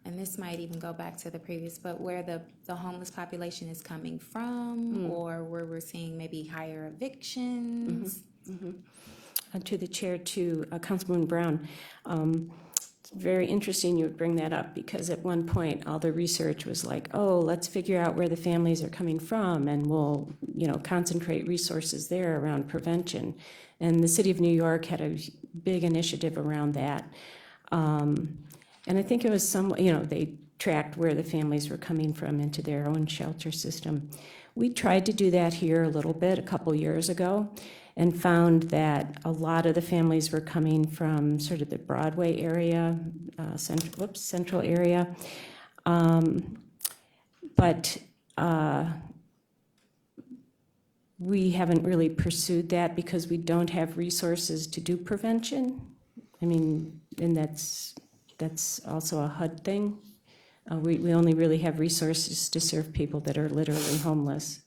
and this might even go back to the previous, but where the homeless population is coming from, or where we're seeing maybe higher evictions? To the chair, to Councilwoman Brown. It's very interesting you would bring that up, because at one point all the research was like, oh, let's figure out where the families are coming from, and we'll concentrate resources there around prevention. And the city of New York had a big initiative around that. And I think it was they tracked where the families were coming from into their own shelter system. We tried to do that here a little bit a couple years ago, and found that a lot of the families were coming from sort of the Broadway area, central area. But we haven't really pursued that because we don't have resources to do prevention. I mean, and that's also a HUD thing. We only really have resources to serve people that are literally homeless.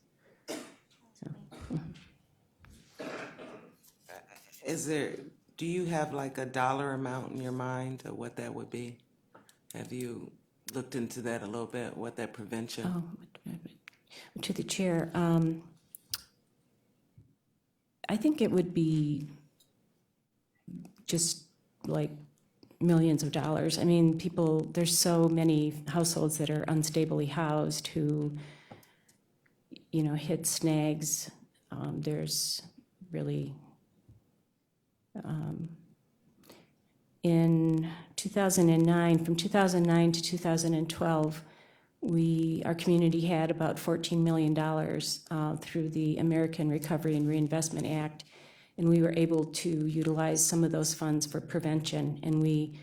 Do you have like a dollar amount in your mind of what that would be? Have you looked into that a little bit, what that prevention? Oh, to the chair, I think it would be just like millions of dollars. I mean, there's so many households that are unstably housed who, hit snags. There's really, in 2009, from 2009 to 2012, our community had about $14 million through the American Recovery and Reinvestment Act, and we were able to utilize some of those funds for prevention. And we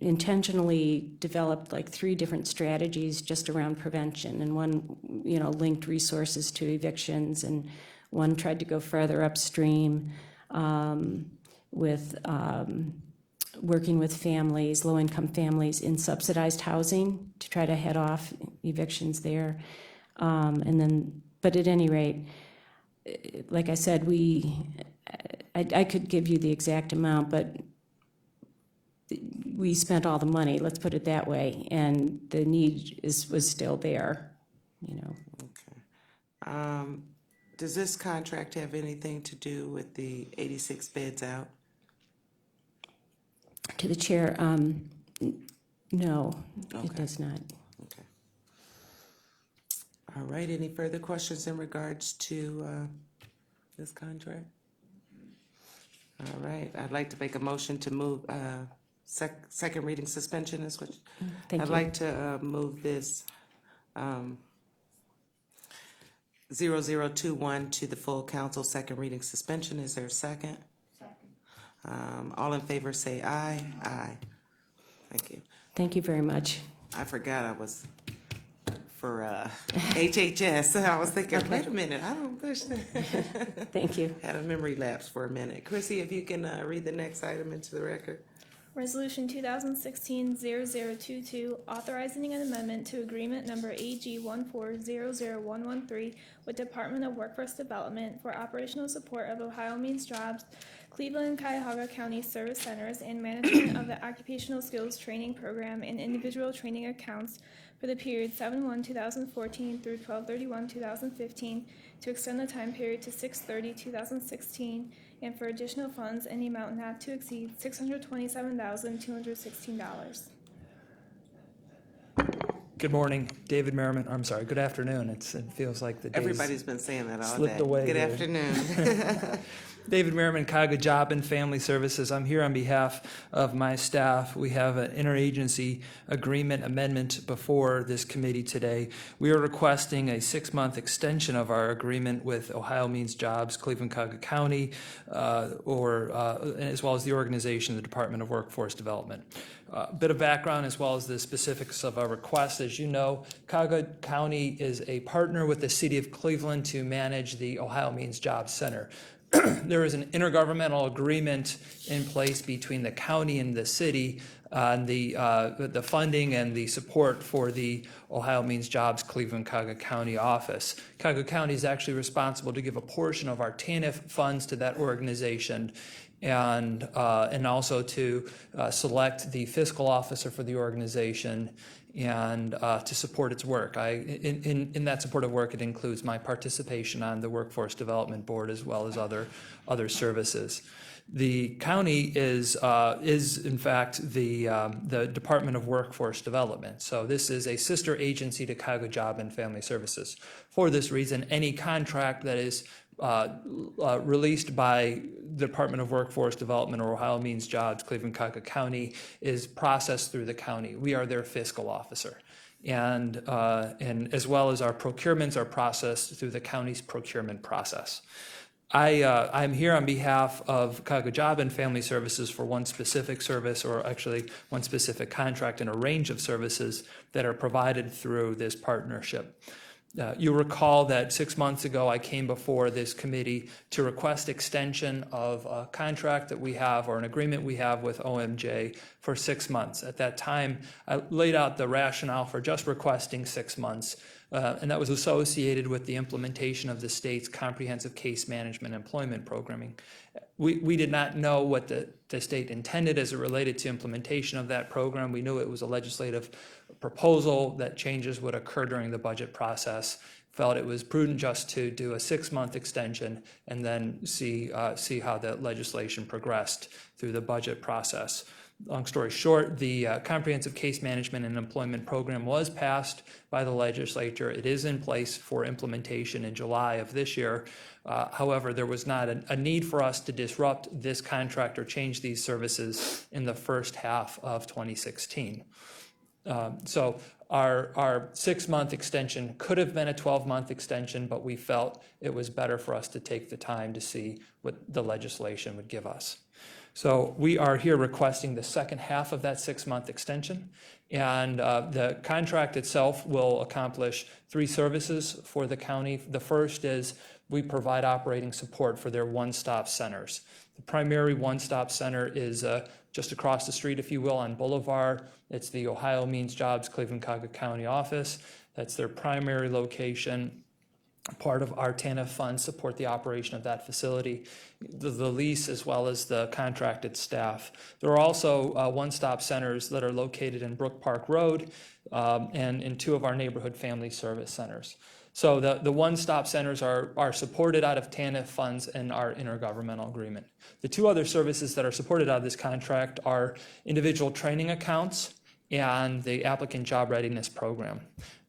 intentionally developed like 3 different strategies just around prevention, and one, linked resources to evictions, and one tried to go further upstream with working with families, low-income families in subsidized housing to try to head off evictions there. But at any rate, like I said, I could give you the exact amount, but we spent all the money, let's put it that way, and the need was still there, Okay. Does this contract have anything to do with the 86 beds out? To the chair, no, Okay. it does not. Okay. All right, any further questions in regards to this contract? All right, I'd like to make a motion to move, second reading suspension is what? Thank I'd you. like to move this 0021 to the full council, second reading suspension. Is there a second? Second. All in favor say aye. Aye. Thank you. Thank you very much. I forgot I was for HHS. I was thinking, wait a minute, I don't push that. Thank you. Had a memory lapse for a minute. Chrissy, if you can read the next item into the record. Resolution 2016-0022, authorizing an amendment to agreement number AG 1400113 with Department of Workforce Development for operational support of Ohio Means Jobs, Cleveland and Cuyahoga County Service Centers, and management of the Occupational Skills Training Program and individual training accounts for the period 7/1/2014 through 12/31/2015 to extend the time period to 6/30/2016, and for additional funds in the amount not to exceed $627,216. Good morning, David Merriman. I'm sorry, good afternoon. It feels like the days Everybody's been saying that all slipped day. away Good here. afternoon. David Merriman, Cuyahoga Job and Family Services. I'm here on behalf of my staff. We have an interagency agreement amendment before this committee today. We are requesting a 6-month extension of our agreement with Ohio Means Jobs, Cleveland, Cuyahoga County, as well as the organization, the Department of Workforce Development. A bit of background as well as the specifics of our request. As you know, Cuyahoga County is a partner with the City of Cleveland to manage the Ohio Means Jobs Center. There is an intergovernmental agreement in place between the county and the city on the funding and the support for the Ohio Means Jobs Cleveland Cuyahoga County office. Cuyahoga County is actually responsible to give a portion of our TANF funds to that organization, and also to select the fiscal officer for the organization and to support its work. In that supportive work, it includes my participation on the Workforce Development Board as well as other services. The county is in fact the Department of Workforce Development. So this is a sister agency to Cuyahoga Job and Family Services. For this reason, any contract that is released by the Department of Workforce Development or Ohio Means Jobs, Cleveland, Cuyahoga County, is processed through the county. We are their fiscal officer. And as well as our procurements are processed through the county's procurement process. I'm here on behalf of Cuyahoga Job and Family Services for one specific service, or actually one specific contract and a range of services that are provided through this partnership. You'll recall that 6 months ago I came before this committee to request extension of a contract that we have, or an agreement we have with OMJ, for 6 months. At that time, I laid out the rationale for just requesting 6 months, and that was associated with the implementation of the state's comprehensive case management employment programming. We did not know what the state intended as it related to implementation of that program. We knew it was a legislative proposal that changes would occur during the budget process. Felt it was prudent just to do a 6-month extension and then see how the legislation progressed through the budget process. Long story short, the Comprehensive Case Management and Employment Program was passed by the legislature. It is in place for implementation in July of this year. However, there was not a need for us to disrupt this contract or change these services in the first half of 2016. So our 6-month extension could have been a 12-month extension, but we felt it was better for us to take the time to see what the legislation would give us. So we are here requesting the second half of that 6-month extension, and the contract itself will accomplish 3 services for the county. The first is we provide operating support for their one-stop centers. The primary one-stop center is just across the street, if you will, on Boulevard. It's the Ohio Means Jobs Cleveland Cuyahoga County office. That's their primary location. Part of our TANF funds support the operation of that facility, the lease as well as the contracted staff. There are also one-stop centers that are located in Brook Park Road and in 2 of our neighborhood family service centers. So the one-stop centers are supported out of TANF funds and our intergovernmental agreement. The 2 other services that are supported out of this contract are individual training accounts and the applicant job readiness program.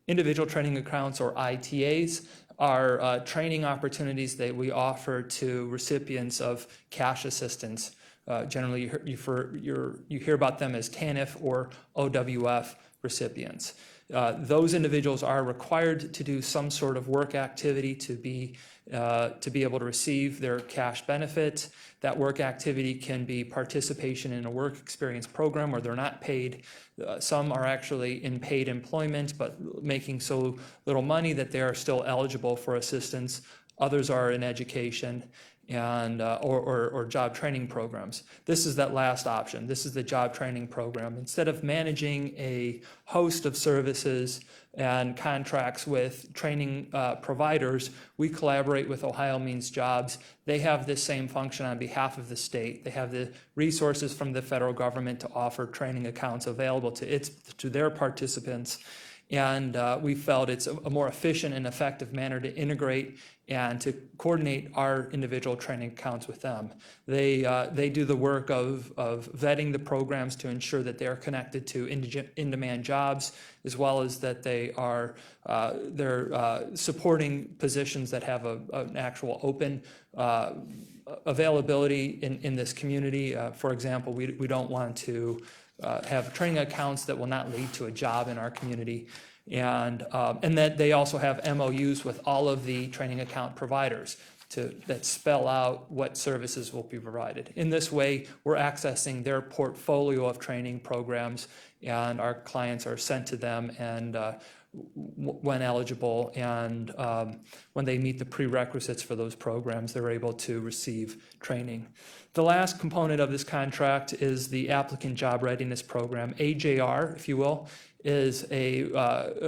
Individual training accounts, or ITAs, are training opportunities that we offer to recipients of cash assistance. Generally, you hear about them as TANF or OWF recipients. Those individuals are required to do some sort of work activity to be able to receive their cash benefit. That work activity can be participation in a work experience program where they're not paid. Some are actually in paid employment but making so little money that they are still eligible for assistance. Others are in education and or job training programs. This is that last option. This is the job training program. Instead of managing a host of services and contracts with training providers, we collaborate with Ohio Means Jobs. They have this same function on behalf of the state. They have the resources from the federal government to offer training accounts available to their participants. And we felt it's a more efficient and effective manner to integrate and to coordinate our individual training accounts with them. They do the work of vetting the programs to ensure that they are connected to in-demand jobs, as well as that they're supporting positions that have an actual open availability in this community. For example, we don't want to have training accounts that will not lead to a job in our community. And that they also have MOUs with all of the training account providers that spell out what services will be provided. In this way, we're accessing their portfolio of training programs, and our clients are sent to them and when eligible, and when they meet the prerequisites for those programs, they're able to receive training. The last component of this contract is the Applicant Job Readiness Program. AJR, if you will, is a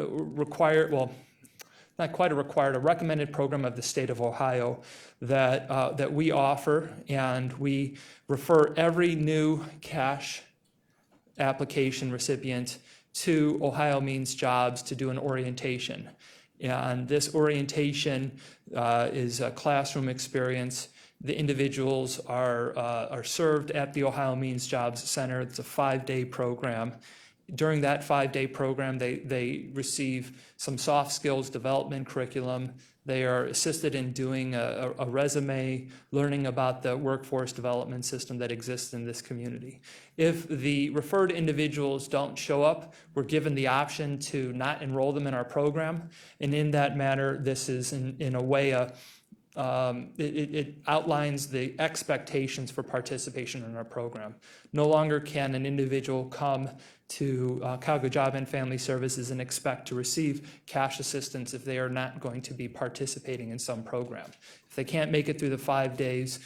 required, well, not quite a required, a recommended program of the state of Ohio that we offer, and we refer every new cash application recipient to Ohio Means Jobs to do an orientation. And this orientation is a classroom experience. The individuals are served at the Ohio Means Jobs Center. It's a 5-day program. During that 5-day program, they receive some soft skills development curriculum. They are assisted in doing a resume, learning about the workforce development system that exists in this community. If the referred individuals don't show up, we're given the option to not enroll them in our program. And in that manner, this is in a way it outlines the expectations for participation in our program. No longer can an individual come to Cuyahoga Job and Family Services and expect to receive cash assistance if they are not going to be participating in some program. If they can't make it through the 5 days,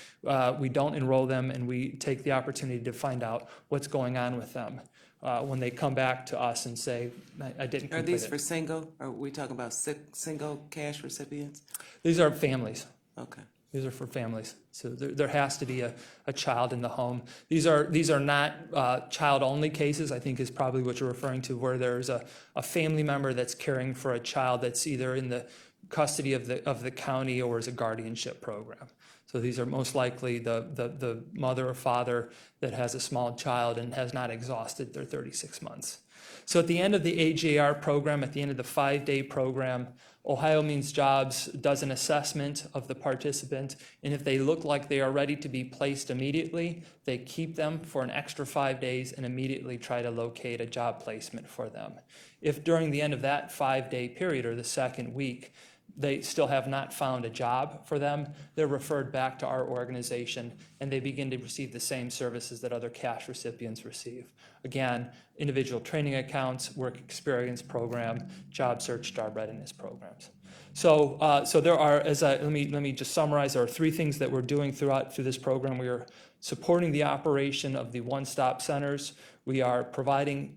we don't enroll them, and we take the opportunity to find out what's going on with them when they come back to us and say, I didn't complete it. Are these for single? Are we talking about single cash recipients? These are families. Okay. These are for families. So there has to be a child in the home. These are not child-only cases, I think is probably what you're referring to, where there's a family member that's caring for a child that's either in the custody of the county or is a guardianship program. So these are most likely the mother or father that has a small child and has not exhausted their 36 months. So at the end of the AJR program, at the end of the 5-day program, Ohio Means Jobs does an assessment of the participant, and if they look like they are ready to be placed immediately, they keep them for an extra 5 days and immediately try to locate a job placement for them. If during the end of that 5-day period or the second week, they still have not found a job for them, they're referred back to our organization, and they begin to receive the same services that other cash recipients receive. Again, individual training accounts, work experience program, job search, job readiness programs. So there are, let me just summarize, there are 3 things that we're doing through this program. We are supporting the operation of the one-stop centers. We are providing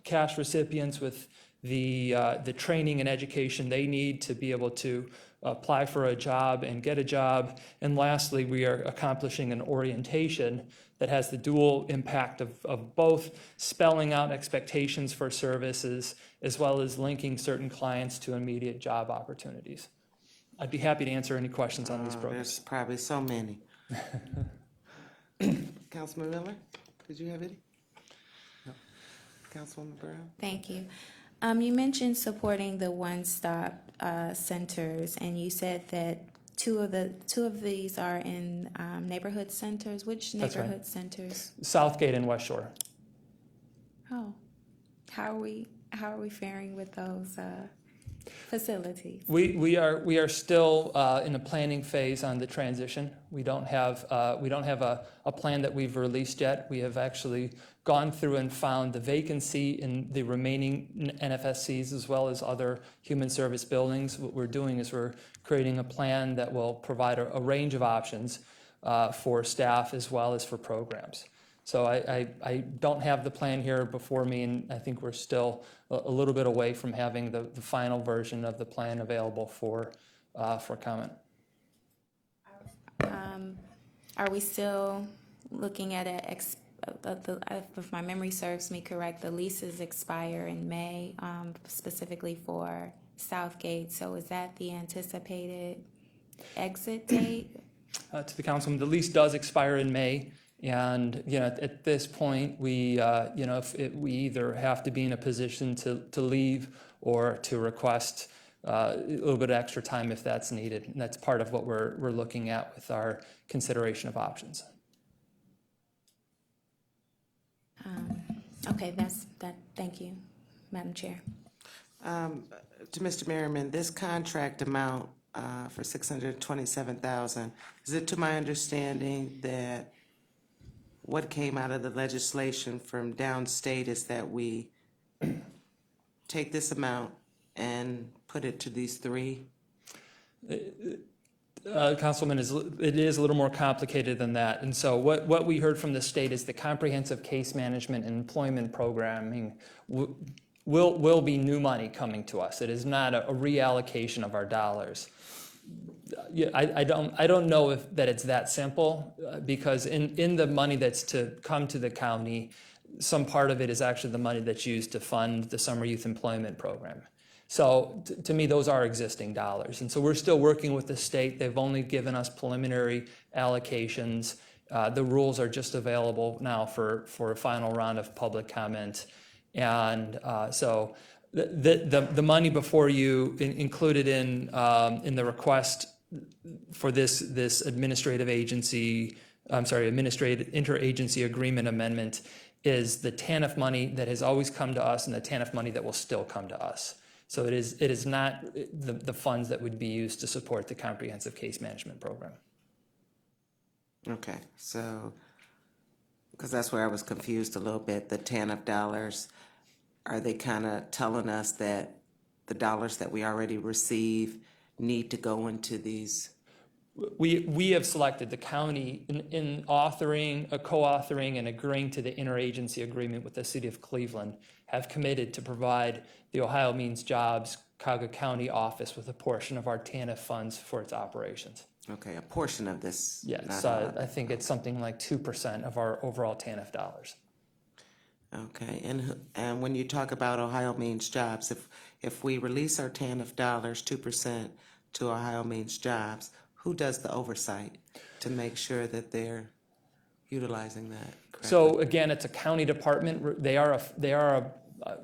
cash recipients with the training and education they need to be able to apply for a job and get a job. And lastly, we are accomplishing an orientation that has the dual impact of both spelling out expectations for services as well as linking certain clients to immediate job opportunities. I'd be happy to answer any questions on these programs. There's probably so many. Councilman Miller, did you have any? No. Councilwoman Brown? Thank you. You mentioned supporting the one-stop centers, and you said that two of these are in neighborhood centers. Which That's right. neighborhood centers? Southgate and West Shore. Oh, how are we faring with those facilities? We are still in the planning phase on the transition. We don't have a plan that we've released yet. We have actually gone through and found the vacancy in the remaining NFSCs as well as other human service buildings. What we're doing is we're creating a plan that will provide a range of options for staff as well as for programs. So I don't have the plan here before me, and I think we're still a little bit away from having the final version of the plan available for comment. Are we still looking at if my memory serves me correct, the leases expire in May, specifically for Southgate. So is that the anticipated exit date? To the councilman, the lease does expire in May. And, at this point, we, we either have to be in a position to leave or to request a little bit of extra time if that's needed. And that's part of what we're looking at with our consideration of options. Okay, that's that. Thank you, Madam Chair. To Mr. Merriman, this contract amount for $627,000, is it to my understanding that what came out of the legislation from downstate is that we take this amount and put it to these three? Councilman, it is a little more complicated than that. And so what we heard from the state is the comprehensive case management and employment programming will be new money coming to us. It is not a reallocation of our dollars. I don't know that it's that simple, because in the money that's to come to the county, some part of it is actually the money that's used to fund the summer youth employment program. So to me, those are existing dollars. And so we're still working with the state. They've only given us preliminary allocations. The rules are just available now for a final round of public comment. And so the money before you included in the request for this administrative interagency agreement amendment is the TANF money that has always come to us and the TANF money that will still come to us. So it is not the funds that would be used to support the comprehensive case management program. Okay, so, because that's where I was confused a little bit, the TANF dollars, are they kind of telling us that the dollars that we already receive need to go into these? We have selected the county in co-authoring and agreeing to the interagency agreement with the city of Cleveland, have committed to provide the Ohio Means Jobs Cuyahoga County office with a portion of our TANF funds for its operations. Okay, a portion of this. Yes, not all of I it. think it's something like 2% of our overall TANF dollars. Okay, and when you talk about Ohio Means Jobs, if we release our TANF dollars, 2% to Ohio Means Jobs, who does the oversight to make sure that they're utilizing that correctly? So again, it's a county department. They are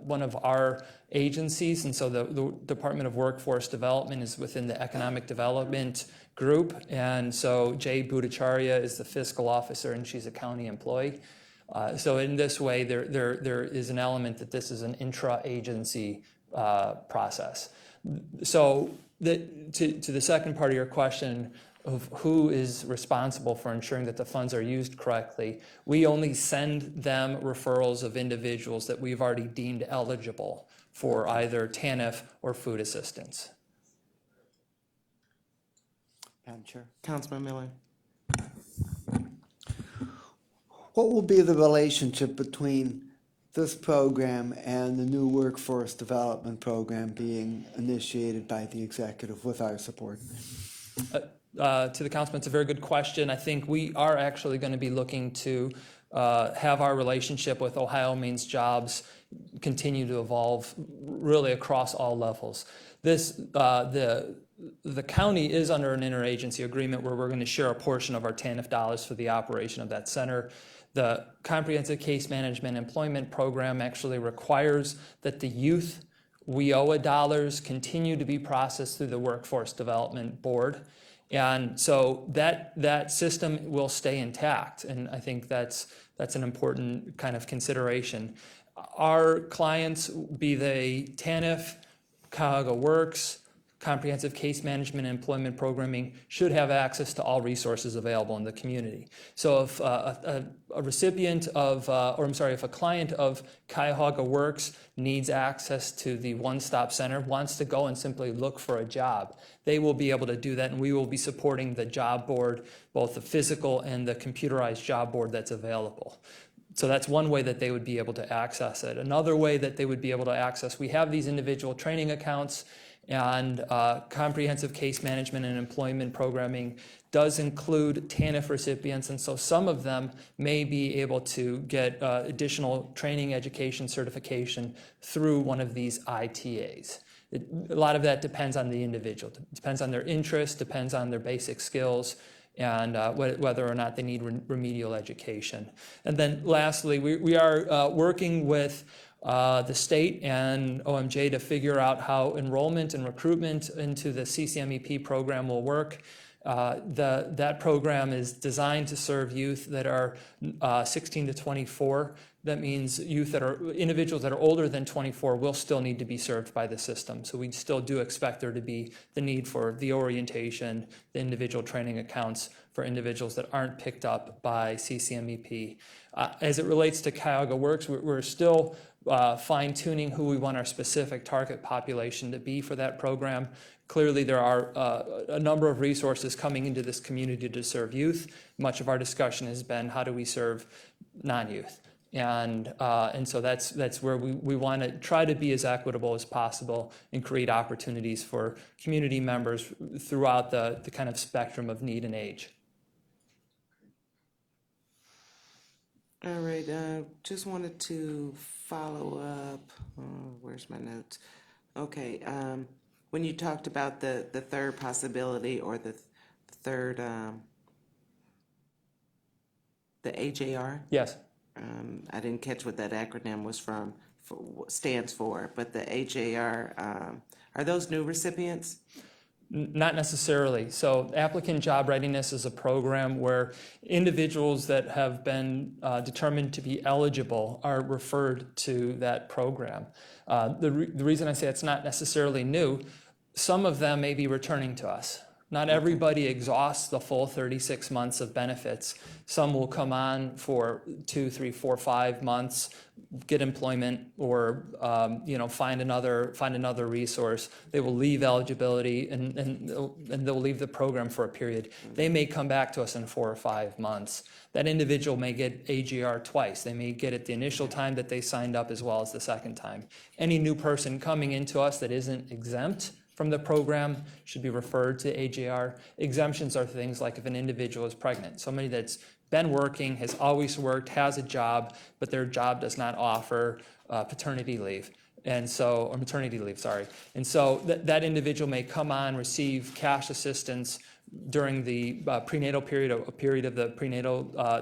one of our agencies, and so the Department of Workforce Development is within the Economic Development Group, and so Jay Bhattacharya is the fiscal officer, and she's a county employee. So in this way, there is an element that this is an intra-agency process. So to the second part of your question of who is responsible for ensuring that the funds are used correctly, we only send them referrals of individuals that we've already deemed eligible for either TANF or food assistance. Madam Chair. Councilman Miller? What will be the relationship between this program and the new workforce development program being initiated by the executive with our support? To the councilman, it's a very good question. I think we are actually going to be looking to have our relationship with Ohio Means Jobs continue to evolve really across all levels. The county is under an interagency agreement where we're going to share a portion of our TANF dollars for the operation of that center. The Comprehensive Case Management Employment Program actually requires that the youth WIOA dollars continue to be processed through the Workforce Development Board. And so that system will stay intact, and I think that's an important kind of consideration. Our clients, be they TANF, Cuyahoga Works, Comprehensive Case Management and Employment Programming, should have access to all resources available in the community. So if a client of Cuyahoga Works needs access to the one-stop center, wants to go and simply look for a job, they will be able to do that, and we will be supporting the job board, both the physical and the computerized job board that's available. So that's one way that they would be able to access it. Another way that they would be able to access, we have these individual training accounts, And comprehensive case management and employment programming does include TANF recipients, and so some of them may be able to get additional training, education, certification through one of these ITAs. A lot of that depends on the individual. It depends on their interest, depends on their basic skills, and whether or not they need remedial education. And then lastly, we are working with the state and OMJ to figure out how enrollment and recruitment into the CCMEP program will work. That program is designed to serve youth that are 16 to 24. That means individuals that are older than 24 will still need to be served by the system. So we still do expect there to be the need for the orientation, the individual training accounts for individuals that aren't picked up by CCMEP. As it relates to Cuyahoga Works, we're still fine-tuning who we want our specific target population to be for that program. Clearly, there are a number of resources coming into this community to serve youth. Much of our discussion has been how do we serve non-youth, and so that's where we want to try to be as equitable as possible and create opportunities for community members throughout the kind of spectrum of need and age. All right, just wanted to follow up. Where's my notes? Okay, when you talked about the third possibility or the third, the AJR, Yes. I didn't catch what that acronym was stands for, but the AJR, are those new recipients? Not necessarily. So applicant job readiness is a program where individuals that have been determined to be eligible are referred to that program. The reason I say it's not necessarily new, some of them may be returning to us. Not everybody exhausts the full 36 months of benefits. Some will come on for 2, 3, 4, 5 months, get employment, or find another resource. They will leave eligibility and they'll leave the program for a period. They may come back to us in 4 or 5 months. That individual may get AGR twice. They may get it the initial time that they signed up as well as the second time. Any new person coming into us that isn't exempt from the program should be referred to AJR. Exemptions are things like if an individual is pregnant, somebody that's been working, has always worked, has a job, but their job does not offer paternity leave. And so, or maternity leave, sorry. And so that individual may come on, receive cash assistance during the prenatal period, a period of the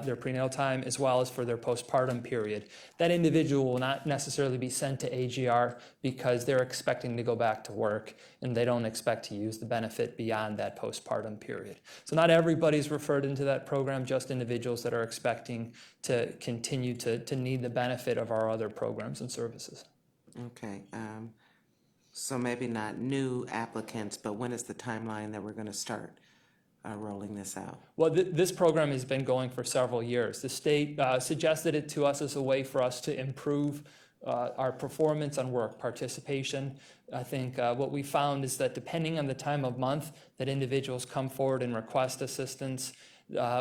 their prenatal time, as well as for their postpartum period. That individual will not necessarily be sent to AGR because they're expecting to go back to work and they don't expect to use the benefit beyond that postpartum period. So not everybody's referred into that program, just individuals that are expecting to continue to need the benefit of our other programs and services. Okay, so maybe not new applicants, but when is the timeline that we're going to start rolling this out? Well, this program has been going for several years. The state suggested it to us as a way for us to improve our performance on work participation. I think what we found is that depending on the time of month that individuals come forward and request assistance,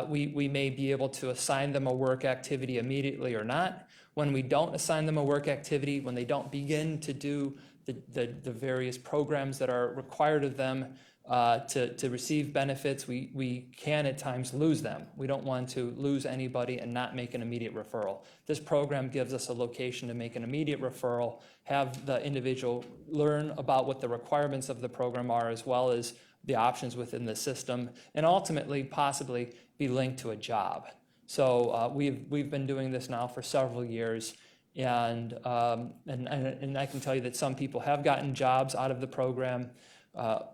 we may be able to assign them a work activity immediately or not. When we don't assign them a work activity, when they don't begin to do the various programs that are required of them to receive benefits, we can at times lose them. We don't want to lose anybody and not make an immediate referral. This program gives us a location to make an immediate referral, have the individual learn about what the requirements of the program are, as well as the options within the system, and ultimately possibly be linked to a job. So we've been doing this now for several years, and I can tell you that some people have gotten jobs out of the program.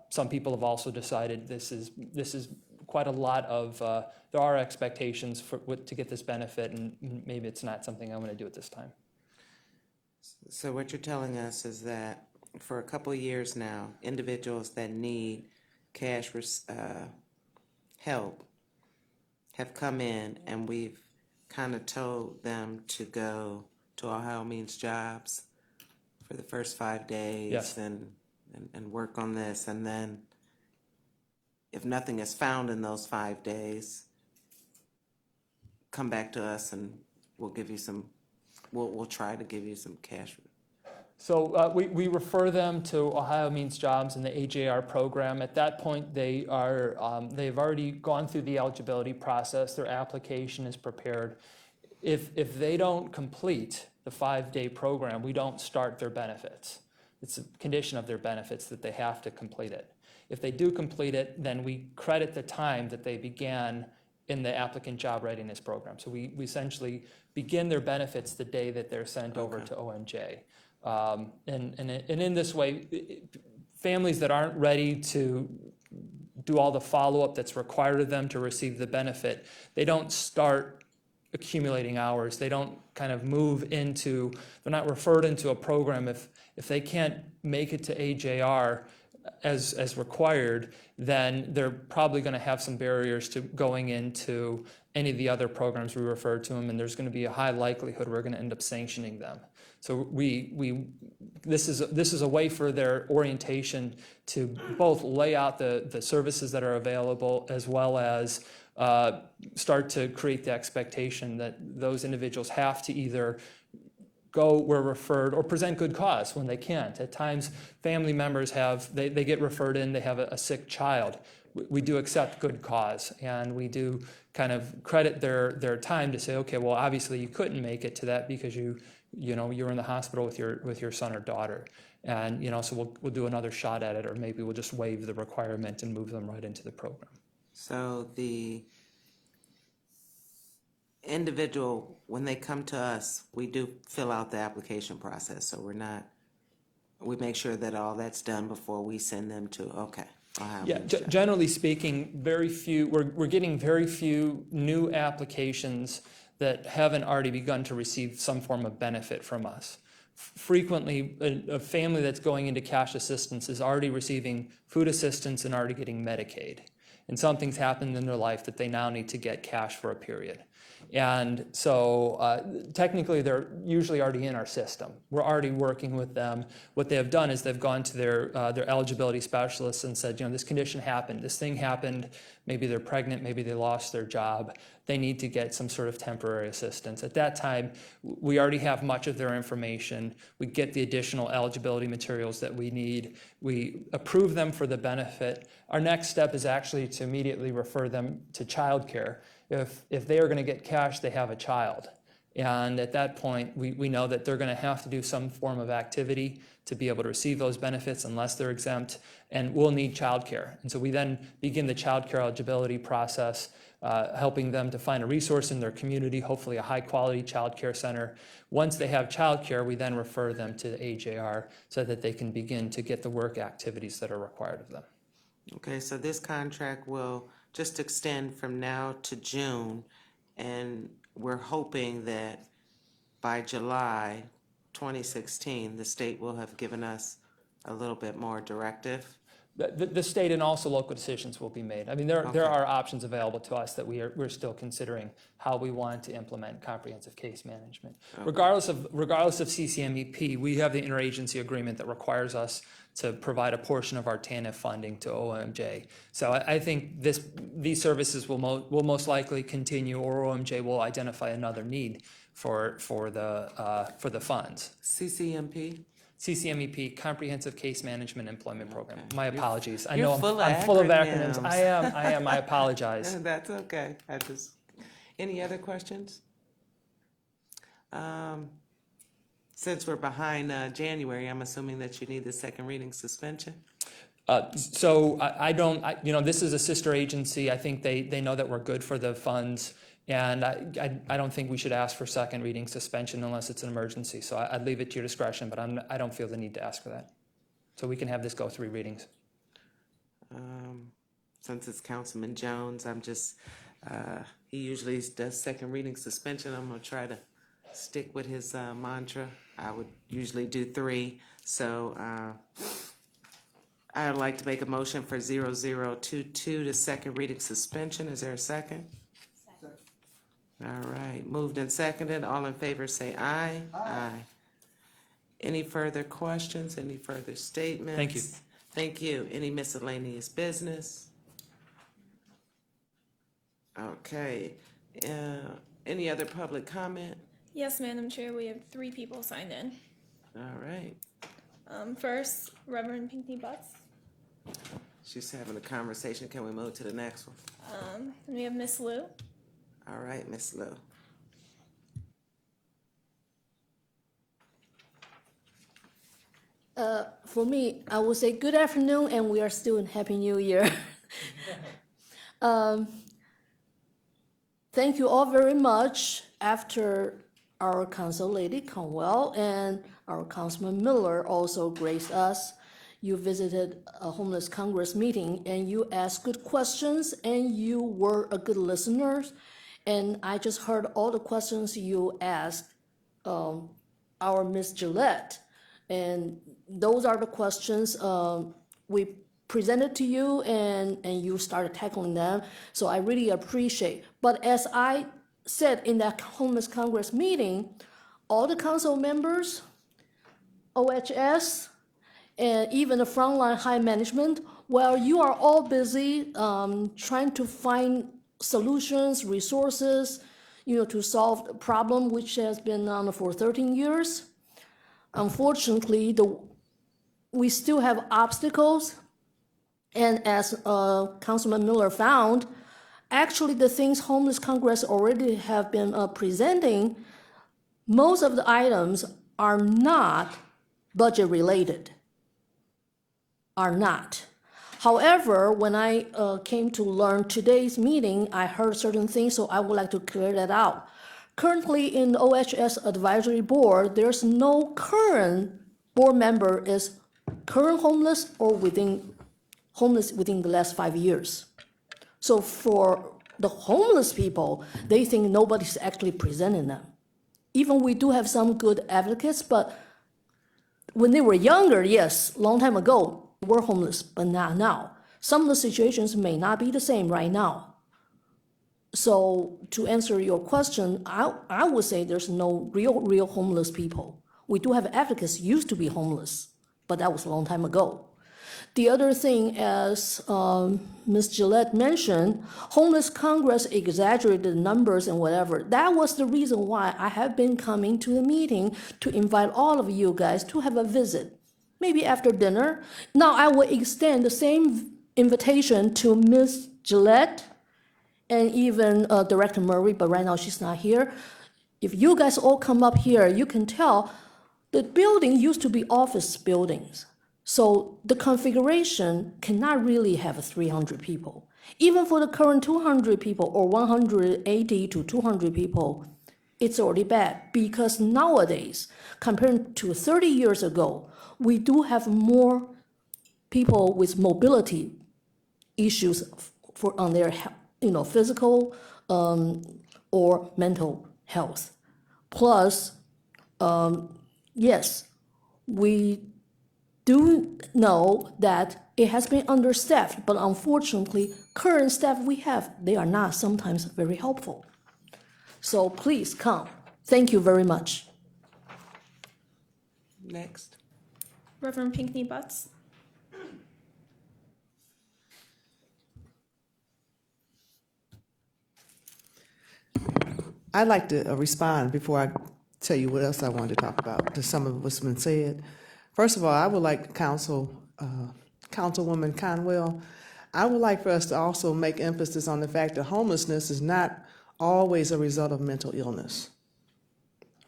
Some people have also decided this is quite a lot of there are expectations to get this benefit, and maybe it's not something I want to do at this time. So what you're telling us is that for a couple of years now, individuals that need cash help have come in, and we've kind of told them to go to Ohio Means Jobs for the first 5 days. Yes. and work on this, and then if nothing is found in those 5 days, come back to us and we'll give you some, we'll try to give you some cash We refer them to Ohio Means Jobs and the AJR program. At that point, they've already gone through the eligibility process. Their application is prepared. If they don't complete the 5-day program, we don't start their benefits. It's a condition of their benefits that they have to complete it. If they do complete it, then we credit the time that they began in the applicant job readiness program. So we essentially begin their benefits the day that they're sent over to OMJ. And in this way, families that aren't ready to do all the follow-up that's required of them to receive the benefit, they don't start accumulating hours. They don't kind of move into, they're not referred into a program. If they can't make it to AJR as required, then they're probably going to have some barriers to going into any of the other programs we refer to them, and there's going to be a high likelihood we're going to end up sanctioning them. So this is a way for their orientation to both lay out the services that are available, as well as start to create the expectation that those individuals have to either go where referred or present good cause when they can't. At times, family members they get referred in, they have a sick child. We do accept good cause, and we do kind of credit their time to say, okay, well, obviously you couldn't make it to that because you were in the hospital with your son or daughter. And, so we'll do another shot at it, or maybe we'll just waive the requirement and move them right into the program. So the individual, when they come to us, we do fill out the application process. So we make sure that all that's done before we send them to, okay. Yeah, generally speaking, we're getting very few new applications that haven't already begun to receive some form of benefit from us. Frequently, a family that's going into cash assistance is already receiving food assistance and already getting Medicaid. And something's happened in their life that they now need to get cash for a period. And so technically, they're usually already in our system. We're already working with them. What they have done is they've gone to their eligibility specialists and said, this condition happened, this thing happened, maybe they're pregnant, maybe they lost their job, they need to get some sort of temporary assistance. At that time, we already have much of their information. We get the additional eligibility materials that we need. We approve them for the benefit. Our next step is actually to immediately refer them to childcare. If they are going to get cash, they have a child. And at that point, we know that they're going to have to do some form of activity to be able to receive those benefits unless they're exempt, and we'll need childcare. And so we then begin the childcare eligibility process, helping them to find a resource in their community, hopefully a high-quality childcare center. Once they have childcare, we then refer them to the AJR so that they can begin to get the work activities that are required of them. Okay, so this contract will just extend from now to June, and we're hoping that by July 2016, the state will have given us a little bit more directive. The state and also local decisions will be made. I mean, there are options available to us that we're still considering how we want to implement comprehensive case management. Okay. Regardless of CCMEP, we have the interagency agreement that requires us to provide a portion of our TANF funding to OMJ. So I think these services will most likely continue, or OMJ will identify another need for the funds. CCMEP, Comprehensive Case Management Employment Program. Okay. My apologies. I know I'm full of acronyms. I am. I apologize. That's okay. Any other questions? Since we're behind January, I'm assuming that you need the second reading suspension? So this is a sister agency. I think they know that we're good for the funds. And I don't think we should ask for second reading suspension unless it's an emergency. So I'd leave it to your discretion, but I don't feel the need to ask for that. So we can have this go 3 readings. Since it's Councilman Jones, he usually does second reading suspension. I'm going to try to stick with his mantra. I would usually do 3. So I'd like to make a motion for 0022 to second reading suspension. Is there a second? All right, moved and seconded. All in favor say aye. Aye. Any further questions? Any further statements? Thank you. Thank you. Any miscellaneous business? Okay. Any other public comment? Yes, Madam Chair, we have 3 people signed in. All right. First, Reverend Pinckney Butts. She's having a conversation. Can we move to the next one? And we have Miss Lou. All right, Miss Lou. For me, I will say good afternoon, and we are still in Happy New Year. Thank you all very much. After our Council Lady Conwell and our Councilman Miller also graced us, you visited a Homeless Congress meeting, and you asked good questions, and you were a good listener. And I just heard all the questions you asked our Miss Gillette. And those are the questions we presented to you, and you started tackling them. So I really appreciate. But as I said in that Homeless Congress meeting, all the council members, OHS, and even the frontline high management, well, you are all busy trying to find solutions, resources, to solve the problem which has been on for 13 years. Unfortunately, we still have obstacles, and as Councilman Miller found, actually the things Homeless Congress already have been presenting, most of the items are not budget related, are not. However, when I came to learn today's meeting, I heard certain things, so I would like to clear that out. Currently in the OHS Advisory Board, there's no current board member is current homeless or homeless within the last 5 years. So for the homeless people, they think nobody's actually presenting them. Even we do have some good advocates, but when they were younger, yes, long time ago, were homeless, but not now. Some of the situations may not be the same right now. So to answer your question, I would say there's no real homeless people. We do have advocates used to be homeless, but that was a long time ago. The other thing, as Ms. Gillette mentioned, Homeless Congress exaggerated numbers and whatever. That was the reason why I have been coming to the meeting to invite all of you guys to have a visit, maybe after dinner. Now I will extend the same invitation to Ms. Gillette and even Director Murray, but right now she's not here. If you guys all come up here, you can tell the building used to be office buildings. So the configuration cannot really have 300 people. Even for the current 200 people or 180 to 200 people, it's already bad because nowadays, compared to 30 years ago, we do have more people with mobility issues on their physical or mental health. Plus, yes, we do know that it has been understaffed, but unfortunately, current staff we have, they are not sometimes very helpful. So please come. Thank you very much. Next. Reverend Pinckney Butts. I'd like to respond before I tell you what else I wanted to talk about, to some of what's been said. First of all, I would like Councilwoman Conwell, I would like for us to also make emphasis on the fact that homelessness is not always a result of mental illness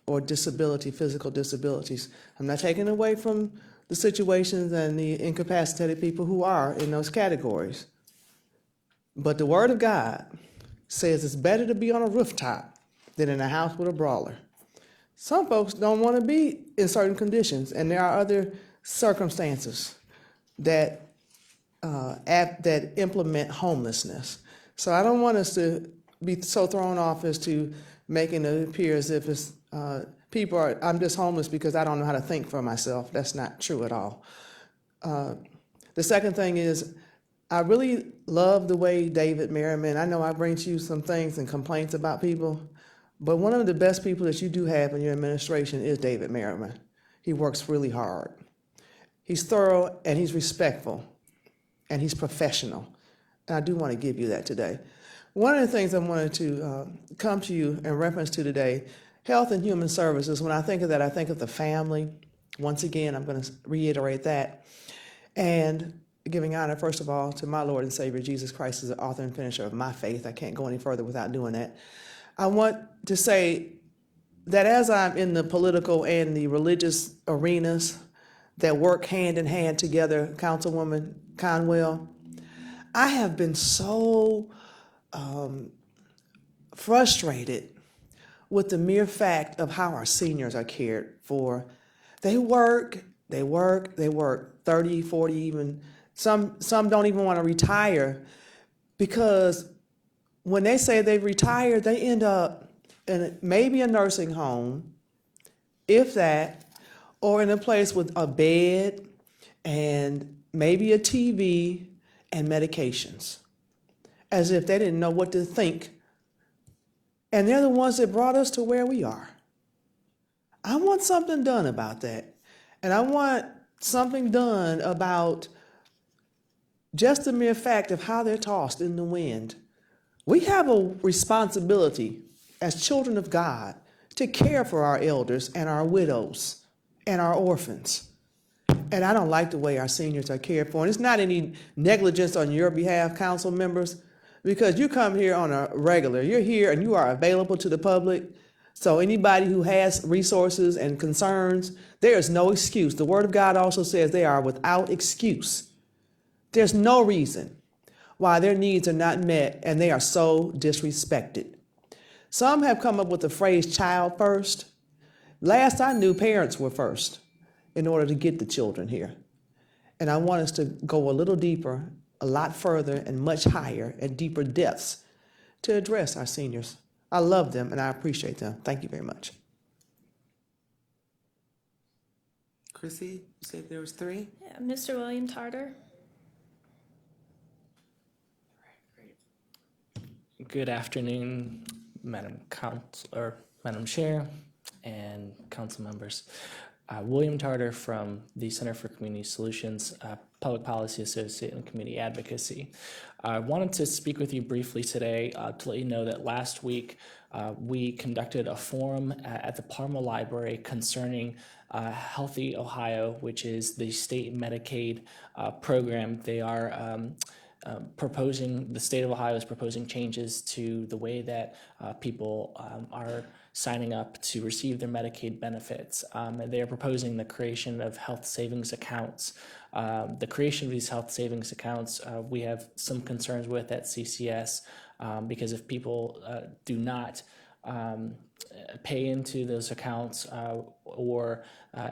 or disability, physical disabilities. I'm not taking away from the situations and the incapacitated people who are in those categories. But the Word of God says it's better to be on a rooftop than in a house with a brawler. Some folks don't want to be in certain conditions, and there are other circumstances that that implement homelessness. So I don't want us to be so thrown off as to making it appear as if it's I'm just homeless because I don't know how to think for myself. That's not true at all. The second thing is, I really love the way David Merriman, I know I bring to you some things and complaints about people, but one of the best people that you do have in your administration is David Merriman. He works really hard. He's thorough and he's respectful and he's professional. And I do want to give you that today. One of the things I wanted to come to you in reference to today, Health and Human Services, when I think of that, I think of the family, Once again, I'm going to reiterate that. And giving honor, first of all, to my Lord and Savior, Jesus Christ, is the author and finisher of my faith. I can't go any further without doing that. I want to say that as I'm in the political and the religious arenas that work hand in hand together, Councilwoman Conwell, I have been so frustrated with the mere fact of how our seniors are cared for. They work 30, 40, even some don't even want to retire, because when they say they've retired, they end up in maybe a nursing home, if that, or in a place with a bed and maybe a TV and medications, as if they didn't know what to think. And they're the ones that brought us to where we are. I want something done about that. And I want something done about just the mere fact of how they're tossed in the wind. We have a responsibility as children of God to care for our elders and our widows and our orphans. And I don't like the way our seniors are cared for. And it's not any negligence on your behalf, council members, because you come here on a regular. You're here and you are available to the public. So anybody who has resources and concerns, there is no excuse. The Word of God also says they are without excuse. There's no reason why their needs are not met and they are so disrespected. Some have come up with the phrase child first. Last I knew, parents were first in order to get the children here. And I want us to go a little deeper, a lot further, and much higher and deeper depths to address our seniors. I love them and I appreciate them. Thank you very much. Chrissy, you said there was 3? Yeah, Mr. William Tarter. Good afternoon, Madam Chair and council members. William Tarter from the Center for Community Solutions, Public Policy Associate and Community Advocacy. I wanted to speak with you briefly today to let you know that last week we conducted a forum at the Parma Library concerning Healthy Ohio, which is the state Medicaid program. They are the state of Ohio is proposing changes to the way that people are signing up to receive their Medicaid benefits. And they are proposing the creation of health savings accounts. The creation of these health savings accounts, we have some concerns with at CCS because if people do not pay into those accounts or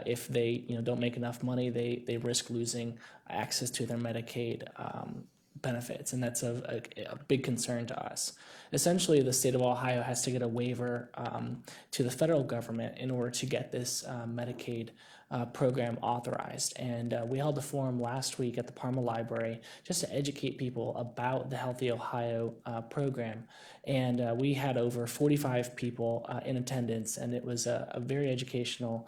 if they don't make enough money, they risk losing access to their Medicaid benefits, and that's a big concern to us. Essentially, the state of Ohio has to get a waiver to the federal government in order to get this Medicaid program authorized. And we held a forum last week at the Parma Library just to educate people about the Healthy Ohio program. And we had over 45 people in attendance, and it was a very educational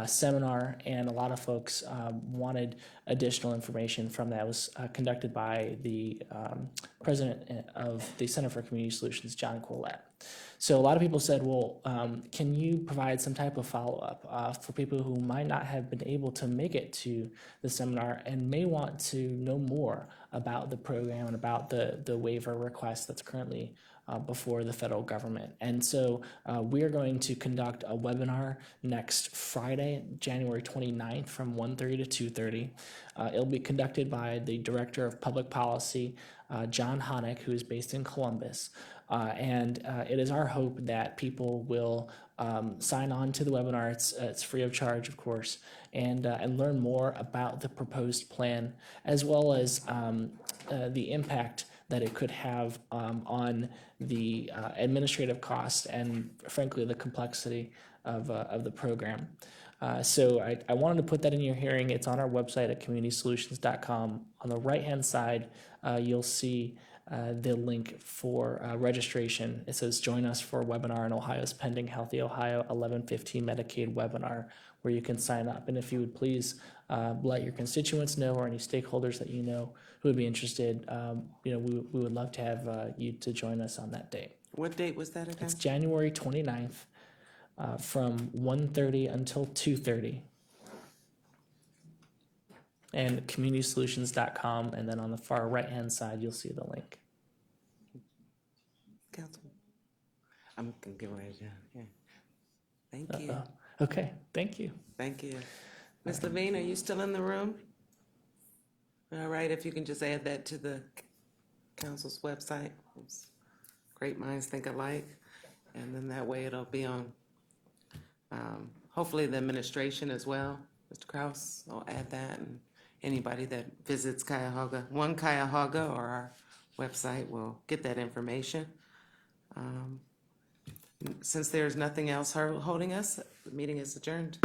seminar, and a lot of folks wanted additional information from that. It was conducted by the president of the Center for Community Solutions, John Corlett. So a lot of people said, well, can you provide some type of follow-up for people who might not have been able to make it to the seminar and may want to know more about the program and about the waiver request that's currently before the federal government. And so we are going to conduct a webinar next Friday, January 29th from 1:30 to 2:30. It'll be conducted by the Director of Public Policy, John Honick, who is based in Columbus. And it is our hope that people will sign on to the webinar. It's free of charge, of course, and learn more about the proposed plan, as well as the impact that it could have on the administrative cost and, frankly, the complexity of the program. So I wanted to put that in your hearing. It's on our website at communitysolutions.com. On the right-hand side, you'll see the link for registration. It says, join us for a webinar on Ohio's pending Healthy Ohio 1115 Medicaid webinar, where you can sign up. And if you would please let your constituents know, or any stakeholders that you know who would be interested, we would love to have you to join us on that day. What date was that again? It's January 29th from 1:30 until 2:30. and communitysolutions.com, and then on the far right-hand side, you'll see the link. Councilman? I'm gonna give away, yeah. Thank you. Okay, thank you. Thank you. Ms. Levine, are you still in the room? All right, if you can just add that to the council's website. Great minds think alike. And then that way it'll be on, hopefully the administration as well. Mr. Kraus will add that, and anybody that visits Cuyahoga, One Cuyahoga or our website will get that information. Since there's nothing else holding us, the meeting is adjourned.